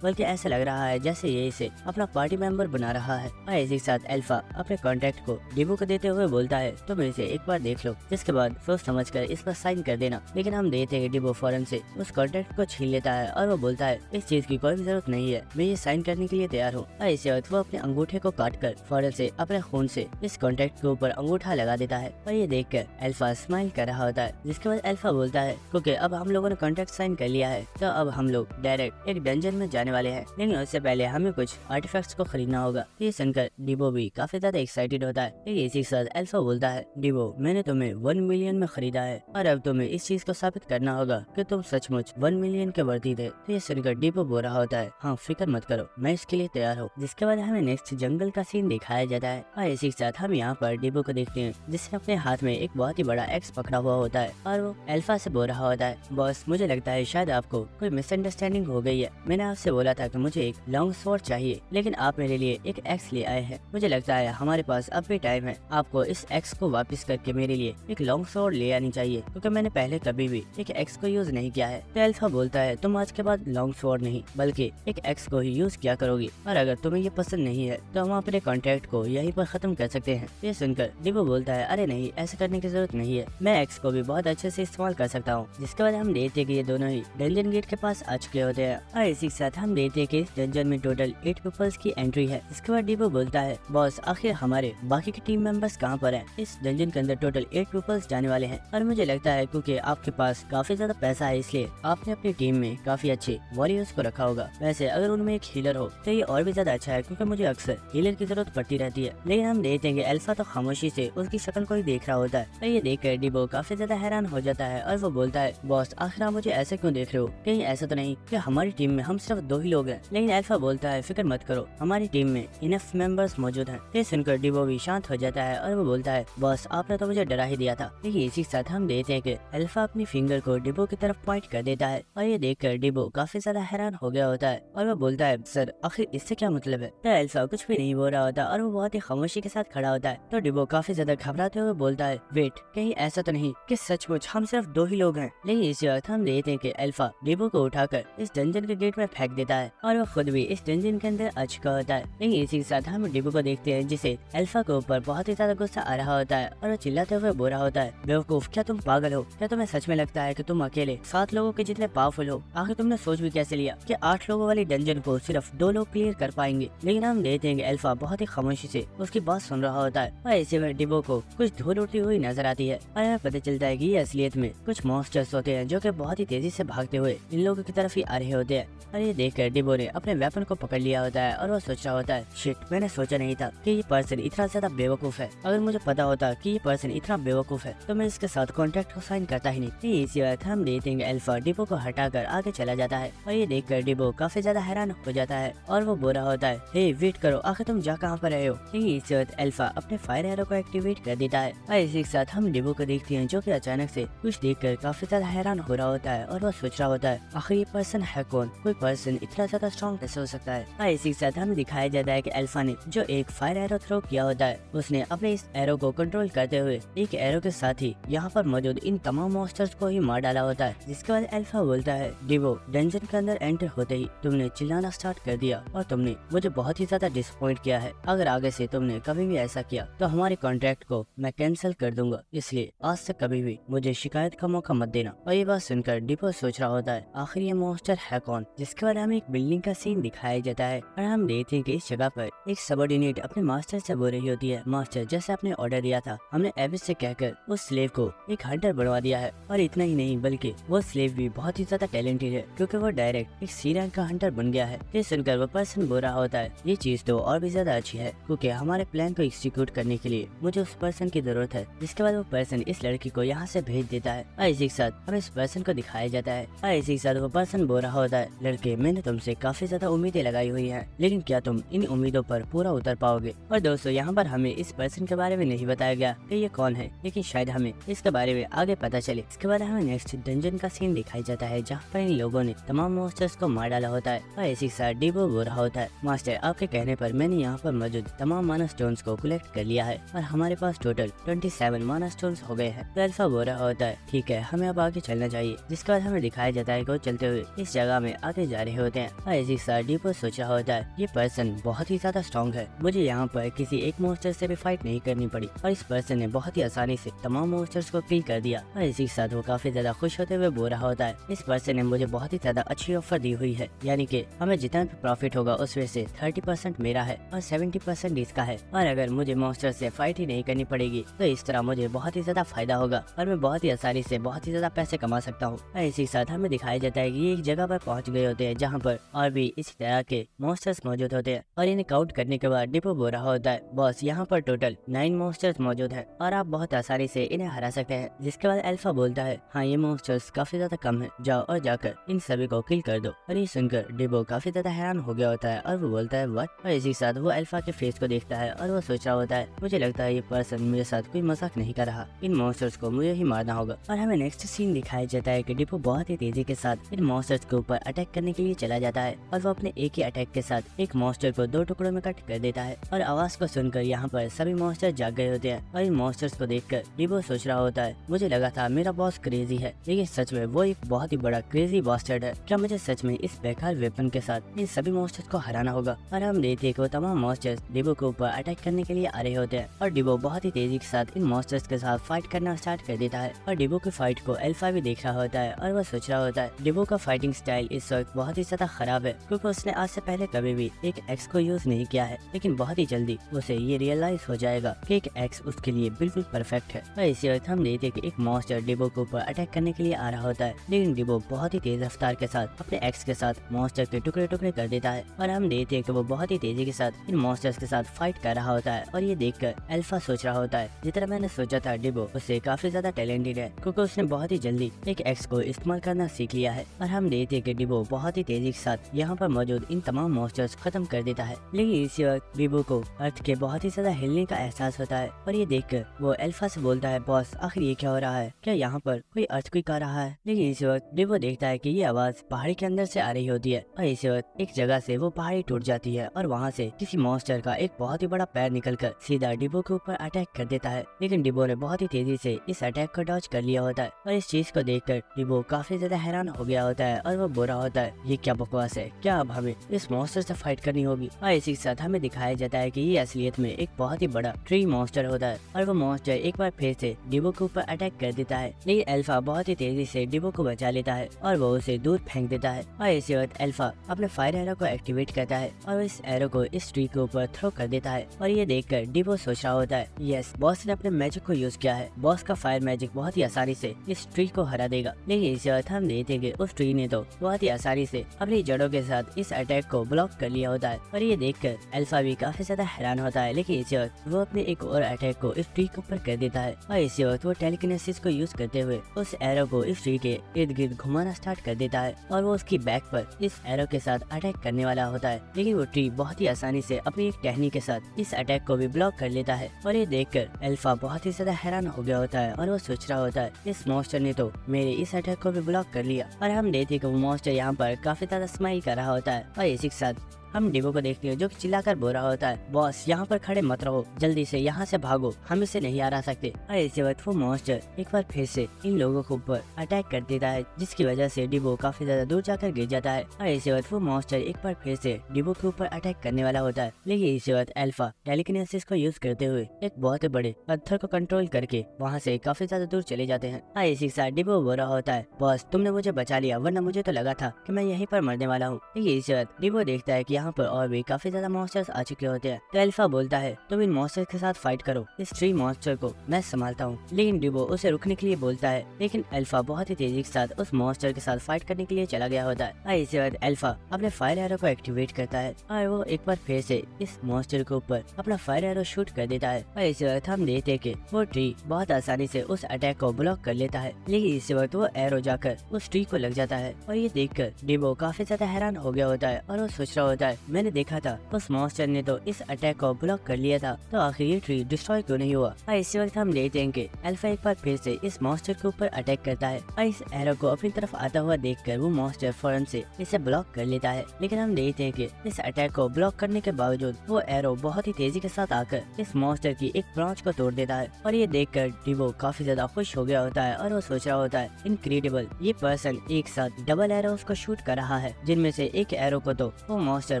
बल्कि ऐसा लग रहा है जैसे ये इसे अपना पार्टी मेंबर बना रहा है। और इसी के साथ अल्फा अपने कॉन्ट्रैक्ट को डिबो को देते हुए बोलता है तुम इसे एक बार देख लो, जिसके बाद सोच समझ कर इस पर साइन कर देना। लेकिन हम देखते हैं डिबो फौरन से उस कॉन्ट्रैक्ट को छीन लेता है और वो बोलता है इस चीज की कोई भी जरूरत नहीं है, मैं ये साइन करने के लिए तैयार हूँ। और इसी वक्त वो अपने अंगूठे को काट कर फौरन से अपने खून से इस कॉन्ट्रैक्ट के ऊपर अंगूठा लगा देता है। और ये देख कर अल्फा स्माइल कर रहा होता है, जिसके बाद अल्फा बोलता है क्योंकि अब हम लोगों ने कॉन्ट्रैक्ट साइन कर लिया है तो अब हम लोग डायरेक्ट एक डंजन में जाने वाले हैं, लेकिन उससे पहले हमें कुछ आर्टिफैक्ट्स को खरीदना होगा। ये सुनकर डिबो भी काफी ज्यादा एक्साइटेड होता है। लेकिन इसी के साथ अल्फा बोलता है, डिबो मैंने तुम्हें 1 मिलियन में खरीदा है और अब तुम्हें इस चीज को साबित करना होगा कि तुम सचमुच 1 मिलियन के वर्दी थे। तो ये सुनकर डिबो बोल रहा होता है, हाँ फिक्र मत करो, मैं इसके लिए तैयार हूँ। जिसके बाद हमें नेक्स्ट जंगल का सीन दिखाया जाता है और इसी के साथ हम यहाँ पर डिबो को देखते हैं जिसने अपने हाथ में एक बहुत ही बड़ा एक्स पकड़ा हुआ होता है और वो अल्फा से बोल रहा होता है, बॉस मुझे लगता है शायद आपको कोई मिसअंडरस्टैंडिंग हो गई है। मैंने आपसे बोला था कि मुझे एक लॉन्ग स्वॉर्ड चाहिए, लेकिन आप मेरे लिए एक एक्स ले आए हैं। मुझे लगता है हमारे पास अब भी टाइम है, आपको इस एक्स को वापस करके मेरे लिए एक लॉन्ग स्वॉर्ड ले आनी चाहिए, क्योंकि मैंने पहले कभी भी एक एक्स को यूज नहीं किया है। तो अल्फा बोलता है, तुम आज के बाद लॉन्ग स्वॉर्ड नहीं बल्कि एक एक्स को ही यूज किया करोगी, और अगर तुम्हें ये पसंद नहीं है तो हम अपने कॉन्ट्रैक्ट को यहीं पर खत्म कर सकते हैं। ये सुनकर डिबो बोलता है, अरे नहीं, ऐसा करने की जरूरत नहीं है, मैं एक्स को भी बहुत अच्छे से इस्तेमाल कर सकता हूँ। जिसके बाद हम देखते हैं कि ये दोनों ही डंजन गेट के पास आ चुके होते हैं और इसी के साथ हम देखते हैं कि इस डंजन में टोटल 8 पीपल्स की एंट्री है। इसके बाद डिबो बोलता है, बॉस आखिर हमारे बाकी के टीम मेंबर्स कहाँ पर हैं? इस डंजन के अंदर टोटल 8 पीपल्स जाने वाले हैं और मुझे लगता है क्योंकि आपके पास काफी ज्यादा पैसा है इसलिए आपने अपनी टीम में काफी अच्छे वॉरियर्स को रखा होगा। वैसे अगर उनमें एक हीलर हो तो ये और भी ज्यादा अच्छा है, क्योंकि मुझे अक्सर हीलर की जरूरत पड़ती रहती है। लेकिन हम देखते हैं कि अल्फा तो खामोशी से उसकी शक्ल को ही देख रहा होता है और ये देखकर डिबो काफी ज्यादा हैरान हो जाता है और वो बोलता है, बॉस आखिर आप मुझे ऐसे क्यों देख रहे हो? कहीं ऐसा तो नहीं कि हमारी टीम में हम सिर्फ 2 ही लोग हैं? लेकिन अल्फा बोलता है, फिक्र मत करो, हमारी टीम में इनफ मेंबर्स मौजूद हैं। ये सुनकर डिबो भी शांत हो जाता है और वो बोलता है, बॉस आपने तो मुझे डरा ही दिया था। लेकिन इसी के साथ हम देखते हैं कि अल्फा अपनी फिंगर को डिबो की तरफ पॉइंट कर देता है और ये देखकर डिबो काफी ज्यादा हैरान हो गया होता है और वो बोलता है, सर आखिर इससे क्या मतलब है? तो अल्फा कुछ भी नहीं बोल रहा होता और वो बहुत ही खामोशी के साथ खड़ा होता है। तो डिबो काफी ज्यादा घबराते हुए बोलता है, वेट, कहीं ऐसा तो नहीं कि सचमुच हम सिर्फ 2 ही लोग हैं? लेकिन इसी वक्त हम देखते हैं कि अल्फा डिबो को उठाकर इस डंजन के गेट में फेंक देता है और वो खुद भी इस डंजन के अंदर आ चुका होता है। लेकिन इसी के साथ हम डिबो को देखते हैं जिसे अल्फा के ऊपर बहुत ही ज्यादा गुस्सा आ रहा होता है और वो चिल्लाते हुए बोल रहा होता है, बेवकूफ, क्या तुम पागल हो? क्या तुम्हें सच में लगता है कि तुम अकेले 7 लोगों के जितने पावरफुल हो? आखिर तुमने सोच भी कैसे लिया कि 8 लोगों वाली डंजन को सिर्फ 2 लोग क्लियर कर पाएंगे? लेकिन हम देखते हैं कि अल्फा बहुत ही खामोशी से उसकी बात सुन रहा होता है और इसी में डिबो को कुछ धूल उड़ती हुई नजर आती है और हमें पता चलता है कि ये असलियत में कुछ मॉन्स्टर्स होते हैं जो कि बहुत ही तेजी से भागते हुए इन लोगों की तरफ ही आ रहे होते हैं। और ये देखकर डिबो ने अपने वेपन को पकड़ लिया होता है और वो सोच रहा होता है, शिट, मैंने सोचा नहीं था कि ये पर्सन इतना ज्यादा बेवकूफ है। अगर मुझे पता होता कि ये पर्सन इतना बेवकूफ है तो मैं इसके साथ कॉन्ट्रैक्ट को साइन करता ही नहीं। इसी वक्त हम देखते हैं अल्फा डिबो को हटाकर आगे चला जाता है और ये देखकर डिबो काफी ज्यादा हैरान हो जाता है और वो बोल रहा होता है, हे वेट करो, आखिर तुम जा कहाँ पर रहे हो? इसी वक्त अल्फा अपने फायर एरो को एक्टिवेट कर देता है और इसी के साथ हम डिबो को देखते हैं जो कि अचानक से कुछ देखकर काफी ज्यादा हैरान हो रहा होता है और वो सोच रहा होता है, आखिर ये पर्सन है कौन? कोई पर्सन इतना ज्यादा स्ट्रॉन्ग कैसे हो सकता है? और इसी के साथ हमें दिखाया जाता है कि अल्फा ने जो एक फायर एरो थ्रो किया होता है उसने अपने इस एरो को कंट्रोल करते हुए एक एरो के साथ ही यहाँ पर मौजूद इन तमाम मॉन्स्टर्स को ही मार डाला होता है। जिसके बाद अल्फा बोलता है, डिबो, डंजन के अंदर एंटर होते ही तुमने चिल्लाना स्टार्ट कर दिया और तुमने मुझे बहुत ही ज्यादा डिसअपॉइंट किया है। अगर आगे से तुमने कभी भी ऐसा किया तो हमारे कॉन्ट्रैक्ट को मैं कैंसिल कर दूंगा, इसलिए आज से कभी भी मुझे शिकायत का मौका मत देना। और ये बात सुनकर डिबो सोच रहा होता है, आखिर ये मॉन्स्टर है कौन? जिसके बाद हमें एक बिल्डिंग का सीन दिखाया जाता है और हम देखते हैं कि इस जगह पर एक सबऑर्डिनेट अपने मास्टर से बोल रही होती है, मास्टर, जैसे आपने ऑर्डर दिया था हमने एबिस से कहकर उस स्लेव को एक हंटर बनवा दिया है। और इतना ही नहीं बल्कि वो स्लेव भी बहुत ही ज्यादा टैलेंटेड है, क्योंकि वो डायरेक्ट एक सी रैंक का हंटर बन गया है। ये सुनकर वो पर्सन बोल रहा होता है, ये चीज तो और भी ज्यादा अच्छी है, क्योंकि हमारे प्लान को एग्जीक्यूट करने के लिए मुझे उस पर्सन की जरूरत है। जिसके बाद वो पर्सन इस लड़की को यहाँ से भेज देता है और इसी के साथ हमें इस पर्सन को दिखाया जाता है और इसी के साथ वो पर्सन बोल रहा होता है, लड़के, मैंने तुमसे काफी ज्यादा उम्मीदें लगाई हुई हैं, लेकिन क्या तुम इन उम्मीदों पर पूरा उतर पाओगे? और दोस्तों, यहाँ पर हमें इस पर्सन के बारे में नहीं बताया गया कि ये कौन है, लेकिन शायद हमें इसके बारे में आगे पता चले। इसके बाद हमें नेक्स्ट डंजन का सीन दिखाई जाता है जहाँ पर इन लोगों ने तमाम मॉन्स्टर्स को मार डाला होता है और इसी के साथ डिबो बोल रहा होता है, मास्टर, आपके कहने पर मैंने यहाँ पर मौजूद तमाम माना स्टोन्स को कलेक्ट कर लिया है और हमारे पास टोटल 27 माना स्टोन्स हो गए हैं। तो अल्फा बोल रहा होता है, ठीक है, हमें अब आगे चलना चाहिए। जिसके बाद हमें दिखाया जाता है कि वो चलते हुए इस जगह में आगे जा रहे होते हैं और इसी के साथ डिबो सोच रहा होता है, ये पर्सन बहुत ही ज्यादा स्ट्रॉन्ग है, मुझे यहाँ पर किसी एक मॉन्स्टर से भी फाइट नहीं करनी पड़ी और इस पर्सन ने बहुत ही आसानी से तमाम मॉन्स्टर्स को किल कर दिया। और इसी के साथ वो काफी ज्यादा खुश होते हुए बोल रहा होता है, इस पर्सन ने मुझे बहुत ही ज्यादा अच्छी ऑफर दी हुई है, यानी कि हमें जितना भी प्रॉफिट होगा उसमें से 30% मेरा है और 70% इसका है। और अगर मुझे मॉन्स्टर से फाइट ही नहीं करनी पड़ेगी तो इस तरह मुझे बहुत ही ज्यादा फायदा होगा और मैं बहुत ही आसानी से बहुत ही ज्यादा पैसे कमा सकता हूँ। और इसी के साथ हमें दिखाया जाता है कि ये एक जगह पर पहुंच गए होते हैं जहाँ पर और भी इसी तरह के मॉन्स्टर्स मौजूद होते हैं। और इन्हें काउंट करने के बाद डिपो बोल रहा होता है, बॉस यहाँ पर टोटल 9 मॉन्स्टर्स मौजूद है और आप बहुत आसानी से इन्हें हरा सकते हैं। जिसके बाद अल्फा बोलता है, हाँ ये मॉन्स्टर्स काफी ज्यादा कम है, जाओ और जाकर इन सभी को किल कर दो। और ये सुनकर डिपो काफी ज्यादा हैरान हो गया होता है और वो बोलता है व्हाट। और इसी के साथ वो अल्फा के फेस को देखता है और वो सोच रहा होता है, मुझे लगता है ये पर्सन मेरे साथ कोई मजाक नहीं कर रहा, इन मॉन्स्टर्स को मुझे ही मारना होगा। और हमें नेक्स्ट सीन दिखाया जाता है कि डिपो बहुत ही तेजी के साथ इन मॉन्स्टर्स के ऊपर अटैक करने के लिए चला जाता है और वो अपने एक ही अटैक के साथ एक मॉन्स्टर को 2 टुकड़ों में कट कर देता है। और आवाज को सुनकर यहाँ पर सभी मॉन्स्टर जाग गए होते हैं और इन मॉन्स्टर्स को देखकर डिपो सोच रहा होता है, मुझे लगा था मेरा बॉस क्रेजी है, लेकिन सच में वो एक बहुत ही बड़ा क्रेजी बास्टर्ड है। क्या मुझे सच में इस बेकार वेपन के साथ इन सभी मॉन्स्टर्स को हराना होगा? और हम देखते हैं कि वो तमाम मॉन्स्टर्स डिबो के ऊपर अटैक करने के लिए आ रहे होते हैं और डिबो बहुत ही तेजी के साथ इन मॉन्स्टर्स के साथ फाइट करना स्टार्ट कर देता है। और डिबो की फाइट को अल्फा भी देख रहा होता है और वह सोच रहा होता है, डिबो का फाइटिंग स्टाइल इस वक्त बहुत ही ज्यादा खराब है क्योंकि उसने आज से पहले कभी भी एक एक्स को यूज नहीं किया है, लेकिन बहुत ही जल्दी उसे ये रियलाइज हो जाएगा कि एक एक्स उसके लिए बिल्कुल परफेक्ट है। और इसी वक्त हम देखते हैं कि एक मॉन्स्टर डिबो के ऊपर अटैक करने के लिए आ रहा होता है, लेकिन डिबो बहुत ही तेज रफ्तार के साथ अपने एक्स के साथ मॉन्स्टर के टुकड़े टुकड़े कर देता है। और हम देखते हैं कि वो बहुत ही तेजी के साथ इन मॉन्स्टर्स के साथ फाइट कर रहा होता है। और ये देखकर अल्फा सोच रहा होता है, जितना मैंने सोचा था डिबो उससे काफी ज्यादा टैलेंटेड है क्योंकि उसने बहुत ही जल्दी एक एक्स को इस्तेमाल करना सीख लिया है। और हम देखते हैं कि डिबो बहुत ही तेजी के साथ यहाँ पर मौजूद इन तमाम मॉन्स्टर्स खत्म कर देता है। लेकिन इसी वक्त डिबो को अर्थ के बहुत ही ज्यादा हिलने का एहसास होता है और ये देखकर वो अल्फा से बोलता है, बॉस आखिर ये क्या हो रहा है, क्या यहाँ पर कोई अर्थक्वेक आ रहा है? लेकिन इसी वक्त डिबो देखता है कि ये आवाज पहाड़ी के अंदर से आ रही होती है और इसी वक्त एक जगह से वो पहाड़ी टूट जाती है और वहाँ से किसी मॉन्स्टर का एक बहुत ही बड़ा पैर निकलकर सीधा डिबो के ऊपर अटैक कर देता है। लेकिन डिबो ने बहुत ही तेजी से इस अटैक को डॉज कर लिया होता है और इस चीज को देखकर डिबो काफी ज्यादा हैरान हो गया होता है और वो बुरा होता है, ये क्या बकवास है, क्या अब हमें इस मॉन्स्टर से फाइट करनी होगी? और इसी के साथ हमें दिखाया जाता है कि ये असलियत में एक बहुत ही बड़ा ट्री मॉन्स्टर होता है और वो मॉन्स्टर एक बार फिर से डिबो के ऊपर अटैक कर देता है। लेकिन अल्फा बहुत ही तेजी से डिबो को बचा लेता है और वो उसे दूर फेंक देता है। और इसी वक्त अल्फा अपने फायर एरो को एक्टिवेट करता है और इस एरो को इस ट्री के ऊपर थ्रो कर देता है। और ये देखकर डिबो सोच रहा होता है, यस बॉस ने अपने मैजिक को यूज किया है, बॉस का फायर मैजिक बहुत ही आसानी से इस ट्री को हरा देगा। लेकिन इसी वक्त हम देखेंगे उस ट्री ने तो बहुत ही आसानी से अपनी जड़ों के साथ इस अटैक को ब्लॉक कर लिया होता है। और ये देखकर अल्फा भी काफी ज्यादा हैरान होता है। लेकिन इसी वक्त वो अपने एक और अटैक को इस ट्री के ऊपर कर देता है और इसी वक्त वो टेलीकिनेसिस को यूज करते हुए उस एरो को इस ट्री के इर्द गिर्द घुमाना स्टार्ट कर देता है और वो उसकी बैक पर इस एरो के साथ अटैक करने वाला होता है। लेकिन वो ट्री बहुत ही आसानी से अपनी एक टहनी के साथ इस अटैक को भी ब्लॉक कर लेता है। और ये देखकर अल्फा बहुत ही ज्यादा हैरान हो गया होता है और वो सोच रहा होता है, इस मॉन्स्टर ने तो मेरे इस अटैक को भी ब्लॉक कर लिया। और हम देखते हैं कि वो मॉन्स्टर यहाँ पर काफी ज्यादा स्माइल कर रहा होता है और इसी के साथ हम डिबो को देखते हैं जो कि चिल्लाकर बोल रहा होता है, बॉस यहाँ पर खड़े मत रहो, जल्दी से यहाँ से भागो, हम इसे नहीं हरा सकते। और इसी वक्त वो मॉन्स्टर एक बार फिर से इन लोगों के ऊपर अटैक कर देता है जिसकी वजह से डिबो काफी ज्यादा दूर जाकर गिर जाता है। और इसी वक्त वो मॉन्स्टर एक बार फिर से डिबो के ऊपर अटैक करने वाला होता है। लेकिन इसी वक्त अल्फा टेलीकिनेसिस को यूज करते हुए एक बहुत बड़े पत्थर को कंट्रोल करके वहाँ से काफी ज्यादा दूर चले जाते हैं। और इसी के साथ डिबो बोल रहा होता है, बॉस तुमने मुझे बचा लिया, वरना मुझे तो लगा था कि मैं यहीं पर मरने वाला हूँ। लेकिन इसी वक्त डिबो देखता है कि यहाँ पर और भी काफी ज्यादा मॉन्स्टर्स आ चुके होते हैं। तो अल्फा बोलता है, तुम इन मॉन्स्टर्स के साथ फाइट करो, इस ट्री मॉन्स्टर को मैं संभालता हूँ। लेकिन डिबो उसे रुकने के लिए बोलता है, लेकिन अल्फा बहुत ही तेजी के साथ उस मॉन्स्टर के साथ फाइट करने के लिए चला गया होता है। और इसी वक्त अल्फा अपने फायर एरो को एक्टिवेट करता है और वो एक बार फिर से इस मॉन्स्टर के ऊपर अपना फायर एरो शूट कर देता है। और इसी वक्त हम देखते हैं कि वो ट्री बहुत आसानी से उस अटैक को ब्लॉक कर लेता है। लेकिन इसी वक्त वो एरो जाकर उस ट्री को लग जाता है और ये देखकर डिबो काफी ज्यादा हैरान हो गया होता है और वो सोच रहा होता है, मैंने देखा था उस मॉन्स्टर ने तो इस अटैक को ब्लॉक कर लिया था, तो आखिर ये ट्री डिस्ट्रॉय क्यों नहीं हुआ? और इसी वक्त हम देखते हैं कि अल्फा एक बार फिर से इस मॉन्स्टर के ऊपर अटैक करता है और इस एरो को अपनी तरफ आता हुआ देखकर वो मॉन्स्टर फौरन से इसे ब्लॉक कर लेता है। लेकिन हम देखते हैं कि इस अटैक को ब्लॉक करने के बावजूद वो एरो बहुत ही तेजी के साथ आकर इस मॉन्स्टर की एक ब्रांच को तोड़ देता है। और ये देखकर डिबो काफी ज्यादा खुश हो गया होता है और वो सोच रहा होता है, इनक्रेडिबल, ये पर्सन एक साथ डबल एरोस को शूट कर रहा है, जिनमें से एक एरो को तो वो मॉन्स्टर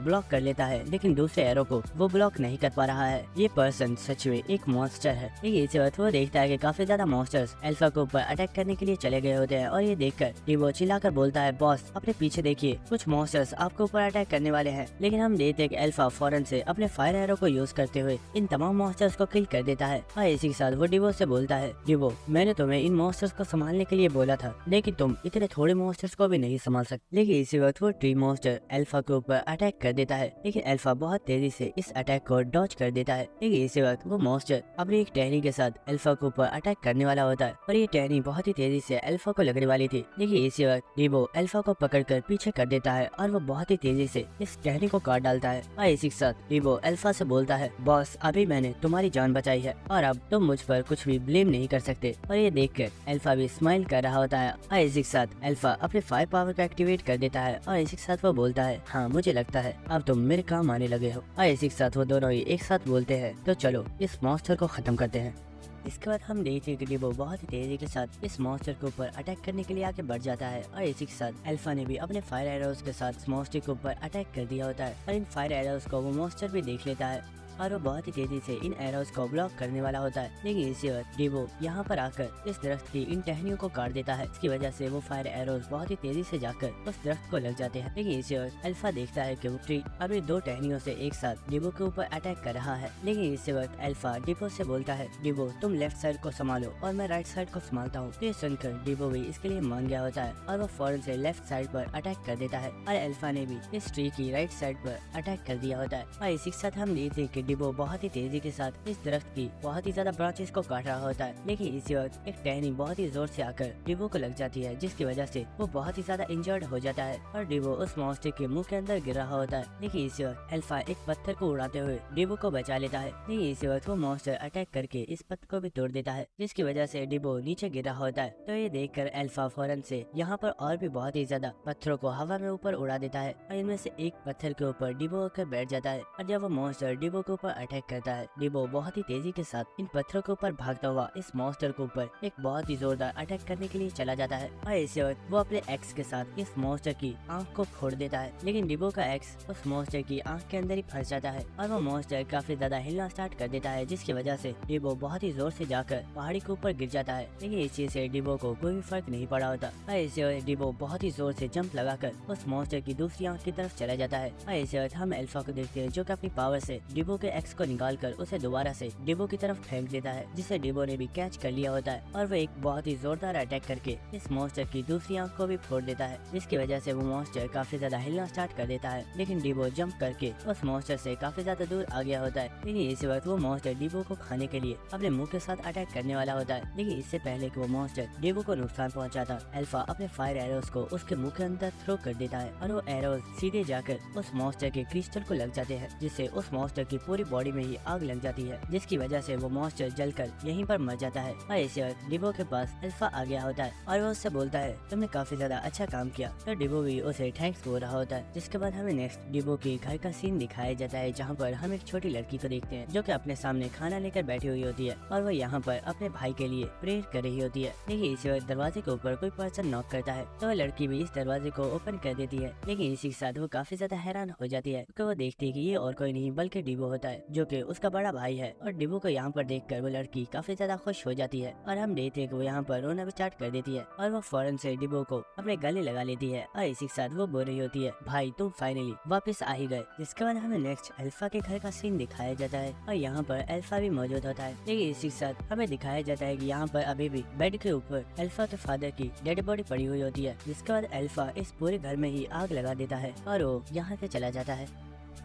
ब्लॉक कर लेता है, लेकिन दूसरे एरो को वो ब्लॉक नहीं कर पा रहा है। ये पर्सन सच में एक मॉन्स्टर है। लेकिन इसी वक्त वो देखता है कि काफी ज्यादा मॉन्स्टर्स अल्फा के ऊपर अटैक करने के लिए चले गए होते हैं और ये देखकर डीबो चिल्लाकर बोलता है, बॉस अपने पीछे देखिए, कुछ मॉन्स्टर्स आपके ऊपर अटैक करने वाले हैं। लेकिन हम देखते हैं कि अल्फा फौरन से अपने फायर एरो को यूज करते हुए इन तमाम मॉन्स्टर्स को किल कर देता है। और इसी के साथ वो डीबो से बोलता है, डीबो मैंने तुम्हें इन मॉन्स्टर्स को संभालने के लिए बोला था, लेकिन तुम इतने थोड़े मॉन्स्टर्स को भी नहीं संभाल सकते। लेकिन इसी वक्त वो ट्री मॉन्स्टर अल्फा के ऊपर अटैक कर देता है, लेकिन अल्फा बहुत तेजी से इस अटैक को डॉज कर देता है। लेकिन इसी वक्त वो मॉन्स्टर अपनी एक टहनी के साथ अल्फा के ऊपर अटैक करने वाला होता है और ये टहनी बहुत ही तेजी से अल्फा को लगने वाली थी। लेकिन इसी वक्त डीबो अल्फा को पकड़कर पीछे कर देता है और वो बहुत ही तेजी से इस टहनी को काट डालता है। और इसी के साथ डीबो अल्फा से बोलता है, बॉस अभी मैंने तुम्हारी जान बचाई है और अब तुम मुझ पर कुछ भी ब्लेम नहीं कर सकते। और ये देखकर अल्फा भी स्माइल कर रहा होता है। और इसी के साथ अल्फा अपने फायर पावर को एक्टिवेट कर देता है और इसी के साथ वो बोलता है, हाँ मुझे लगता है अब तुम मेरे काम आने लगे हो। और इसी के साथ वो दोनों ही एक साथ बोलते हैं, तो चलो इस मॉन्स्टर को खत्म करते हैं। इसके बाद हम देखते हैं कि डीबो बहुत ही तेजी के साथ इस मॉन्स्टर के ऊपर अटैक करने के लिए आगे बढ़ जाता है। और इसी के साथ अल्फा ने भी अपने फायर एरोज के साथ मॉन्स्टर के ऊपर अटैक कर दिया होता है और इन फायर एरोज को वो मॉन्स्टर भी देख लेता है और वो बहुत ही तेजी से इन एरोज को ब्लॉक करने वाला होता है। लेकिन इसी वक्त डीबो यहाँ पर आकर इस दरख्त की इन टहनियों को काट देता है। इसकी वजह से वो फायर एरोज बहुत ही तेजी से जाकर उस दरख्त को लग जाते हैं। लेकिन इसी वक्त अल्फा देखता है कि वो ट्री अपनी दो टहनियों से एक साथ डीबो के ऊपर अटैक कर रहा है। लेकिन इसी वक्त अल्फा डीबो से बोलता है, डीबो तुम लेफ्ट साइड को संभालो और मैं राइट साइड को संभालता हूँ। तो ये सुनकर डीबो भी इसके लिए मान गया होता है और वो फौरन से लेफ्ट साइड पर अटैक कर देता है और अल्फा ने भी इस ट्री की राइट साइड पर अटैक कर दिया होता है। और इसी के साथ हम देखते हैं कि डीबो बहुत ही तेजी के साथ इस दरख्त की बहुत ही ज्यादा ब्रांचेस को काट रहा होता है। लेकिन इसी वक्त एक टहनी बहुत ही जोर से आकर डीबो को लग जाती है, जिसकी वजह से वो बहुत ही ज्यादा इंजर्ड हो जाता है और डीबो उस मॉन्स्टर के मुंह के अंदर गिर रहा होता है। लेकिन इसी वक्त अल्फा एक पत्थर को उड़ाते हुए डीबो को बचा लेता है। लेकिन इसी वक्त वो मॉन्स्टर अटैक करके इस पत्थर को भी तोड़ देता है, जिसकी वजह से डीबो नीचे गिरा होता है। तो ये देखकर अल्फा फौरन से यहाँ पर और भी बहुत ही ज्यादा पत्थरों को हवा में ऊपर उड़ा देता है और इनमें से एक पत्थर के ऊपर डीबो होकर बैठ जाता है। और जब वो मॉन्स्टर डीबो के ऊपर अटैक करता है, डीबो बहुत ही तेजी के साथ इन पत्थरों के ऊपर भागता हुआ इस मॉन्स्टर के ऊपर एक बहुत ही जोरदार अटैक करने के लिए चला जाता है। और इसी वक्त वो अपने एक्स के साथ इस मॉन्स्टर की आंख को फोड़ देता है। लेकिन डीबो का एक्स उस मॉन्स्टर की आंख के अंदर ही फंस जाता है और वो मॉन्स्टर काफी ज्यादा हिलना स्टार्ट कर देता है, जिसकी वजह से डीबो बहुत ही जोर से जाकर पहाड़ी के ऊपर गिर जाता है। लेकिन इस चीज से डीबो को कोई भी फर्क नहीं पड़ा होता। और इसी वक्त डीबो बहुत ही जोर से जंप लगाकर उस मॉन्स्टर की दूसरी आंख की तरफ चला जाता है। और इसी वक्त हम अल्फा को देखते हैं, जो कि अपनी पावर से डीबो के एक्स को निकाल कर उसे दोबारा से डीबो की तरफ फेंक देता है, जिसे डीबो ने भी कैच कर लिया होता है और वो एक बहुत ही जोरदार अटैक करके इस मॉन्स्टर की दूसरी आंख को भी फोड़ देता है, जिसकी वजह से वो मॉन्स्टर काफी ज्यादा हिलना स्टार्ट कर देता है। लेकिन डीबो जंप करके उस मॉन्स्टर से काफी ज्यादा दूर आ गया होता है। लेकिन इसी वक्त वो मॉन्स्टर डीबो को खाने के लिए अपने मुंह के साथ अटैक करने वाला होता है। लेकिन इससे पहले कि वो मॉन्स्टर डीबो को नुकसान पहुंचाता, अल्फा अपने फायर एरोज को उसके मुंह के अंदर थ्रो कर देता है और वो एरोज सीधे जाकर उस मॉन्स्टर के क्रिस्टल को लग जाते हैं, जिससे उस मॉन्स्टर की पूरी बॉडी में ही आग लग जाती है, जिसकी वजह से वो मॉन्स्टर जलकर यहीं पर मर जाता है। और इसी वक्त डीबो के पास अल्फा आ गया होता है और वो उससे बोलता है, तुमने काफी ज्यादा अच्छा काम किया। तो डीबो भी उसे थैंक्स बोल रहा होता है। जिसके बाद हमें नेक्स्ट डीबो के घर का सीन दिखाया जाता है, जहाँ पर हम एक छोटी लड़की को देखते हैं, जो कि अपने सामने खाना लेकर बैठी हुई होती है और वो यहाँ पर अपने भाई के लिए प्रेयर कर रही होती है। लेकिन इसी वक्त दरवाजे के ऊपर कोई पर्सन नॉक करता है, तो लड़की भी इस दरवाजे को ओपन कर देती है। लेकिन इसी के साथ वो काफी ज्यादा हैरान हो जाती है, क्योंकि वो देखती है कि ये और कोई नहीं बल्कि डीबो होता है, जो कि उसका बड़ा भाई है। और डीबो को यहाँ पर देखकर वो लड़की काफी ज्यादा खुश हो जाती है और हम देखते हैं कि वो यहाँ पर रोना भी स्टार्ट कर देती है और वो फौरन से डीबो को अपने गले लगा लेती है। और इसी के साथ वो बोल रही होती है, भाई तुम फाइनली वापस आ ही गए। जिसके बाद हमें नेक्स्ट अल्फा के घर का सीन दिखाया जाता है और यहाँ पर अल्फा भी मौजूद होता है। लेकिन इसी के साथ हमें दिखाया जाता है कि यहाँ पर अभी भी बेड के ऊपर अल्फा के फादर की डेड बॉडी पड़ी हुई होती है। जिसके बाद अल्फा इस पूरे घर में ही आग लगा देता है और वो यहाँ से चला जाता है।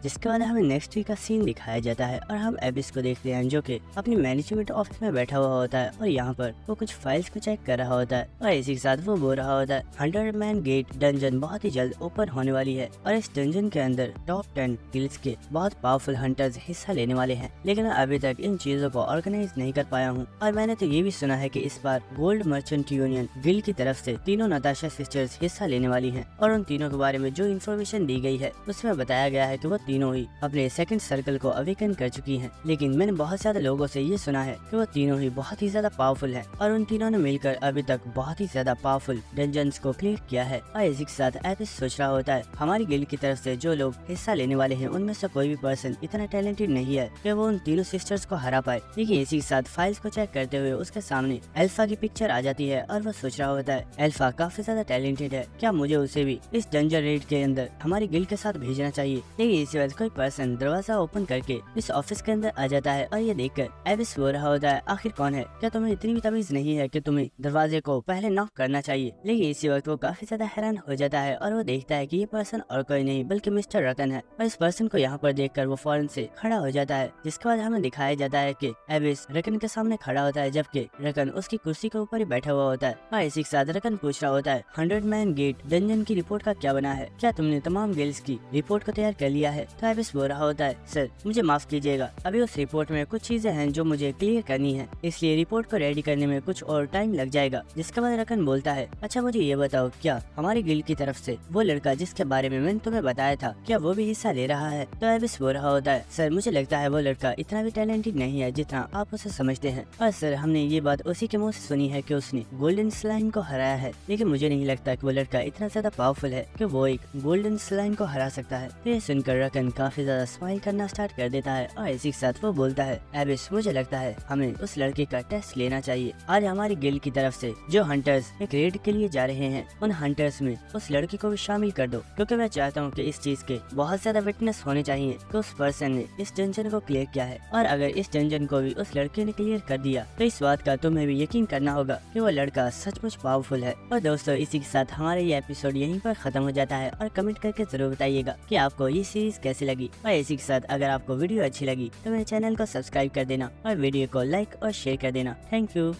जिसके बाद हमें नेक्स्ट वीक का सीन दिखाया जाता है और हम एबिस को देखते हैं, जो कि अपनी मैनेजमेंट ऑफिस में बैठा हुआ होता है और यहाँ पर वो कुछ फाइल्स को चेक कर रहा होता है। और इसी के साथ वो बोल रहा होता है, 100 मैन गेट डंजन बहुत ही जल्द ओपन होने वाली है और इस डंजन के अंदर टॉप 10 गिल्ड्स के बहुत पावरफुल हंटर्स हिस्सा लेने वाले हैं, लेकिन अभी तक इन चीजों को ऑर्गेनाइज नहीं कर पाया हूँ। और मैंने तो ये भी सुना है कि इस बार गोल्ड मर्चेंट यूनियन गिल्ड की तरफ से तीनों नताशा सिस्टर्स हिस्सा लेने वाली है और उन तीनों के बारे में जो इन्फॉर्मेशन दी गई है उसमें बताया गया है कि वो वो तीनों ही अपने सेकंड सर्कल को अवेकन कर चुकी हैं। लेकिन मैंने बहुत ज्यादा लोगों से ये सुना है कि वो तीनों ही बहुत ही ज्यादा पावरफुल है और उन तीनों ने मिलकर अभी तक बहुत ही ज्यादा पावरफुल डंजन्स को क्लियर किया है। और इसी के साथ एबिस सोच रहा होता है हमारी गिल्ड की तरफ से जो लोग हिस्सा लेने वाले हैं उनमें से कोई भी पर्सन इतना टैलेंटेड नहीं है कि वो उन तीनों सिस्टर्स को हरा पाए। लेकिन इसी के साथ फाइल्स को चेक करते हुए उसके सामने अल्फा की पिक्चर आ जाती है और वो सोच रहा होता है अल्फा काफी ज्यादा टैलेंटेड है, क्या मुझे उसे भी इस डंजन रेड के अंदर हमारी गिल्ड के साथ भेजना चाहिए। लेकिन इसी वक्त कोई पर्सन दरवाजा ओपन करके इस ऑफिस के अंदर आ जाता है और ये देखकर एबिस बोल रहा होता है आखिर कौन है, क्या तुम्हें इतनी भी तमीज नहीं है कि तुम्हें दरवाजे को पहले नॉक करना चाहिए। लेकिन इसी वक्त वो काफी ज्यादा हैरान हो जाता है और वो देखता है कि ये पर्सन और कोई नहीं बल्कि मिस्टर रतन है। और इस पर्सन को यहाँ पर देखकर वो फौरन से खड़ा हो जाता है, जिसके बाद हमें दिखाया जाता है कि एबिस रतन के सामने खड़ा होता है जबकि रतन उसकी कुर्सी के ऊपर ही बैठा हुआ होता है। और इसी के साथ रतन पूछ रहा होता है 100 मैन गेट डंजन की रिपोर्ट का क्या बना है, क्या तुमने तमाम गिल्ड्स की रिपोर्ट को तैयार कर लिया है। तो एबिस बोल रहा होता है सर मुझे माफ कीजिएगा, अभी उस रिपोर्ट में कुछ चीजें हैं जो मुझे क्लियर करनी है, इसलिए रिपोर्ट को रेडी करने में कुछ और टाइम लग जाएगा। जिसके बाद रतन बोलता है अच्छा मुझे ये बताओ क्या हमारी गिल्ड की तरफ से वो लड़का जिसके बारे में मैंने तुम्हें बताया था क्या वो भी हिस्सा ले रहा है। तो एबिस बोल रहा होता है सर मुझे लगता है वो लड़का इतना भी टैलेंटेड नहीं है जितना आप उसे समझते हैं। और सर हमने ये बात उसी के मुंह से सुनी है कि उसने गोल्डन स्लाइम को हराया है, लेकिन मुझे नहीं लगता कि वो लड़का इतना ज्यादा पावरफुल है कि वो एक गोल्डन स्लाइम को हरा सकता है। तो ये सुनकर रतन काफी ज्यादा स्माइल करना स्टार्ट कर देता है और इसी के साथ वो बोलता है एबिस मुझे लगता है हमें उस लड़के का टेस्ट लेना चाहिए। आज हमारी गिल्ड की तरफ से जो हंटर्स एक रेड के लिए जा रहे हैं उन हंटर्स में उस लड़के को भी शामिल कर दो, क्योंकि मैं चाहता हूँ कि इस चीज के बहुत ज्यादा विटनेस होने चाहिए कि उस पर्सन ने इस डंजन को क्लियर किया है। और अगर इस डंजन को भी उस लड़के ने क्लियर कर दिया तो इस बात का तुम्हें भी यकीन करना होगा कि वो लड़का सचमुच पावरफुल है। और दोस्तों इसी के साथ हमारा ये एपिसोड यहीं पर खत्म हो जाता है और कमेंट करके जरूर बताइएगा कि आपको ये सीरीज कैसी लगी। और इसी के साथ अगर आपको वीडियो अच्छी लगी तो मेरे चैनल को सब्सक्राइब कर देना और वीडियो को लाइक और शेयर कर देना। Thank you.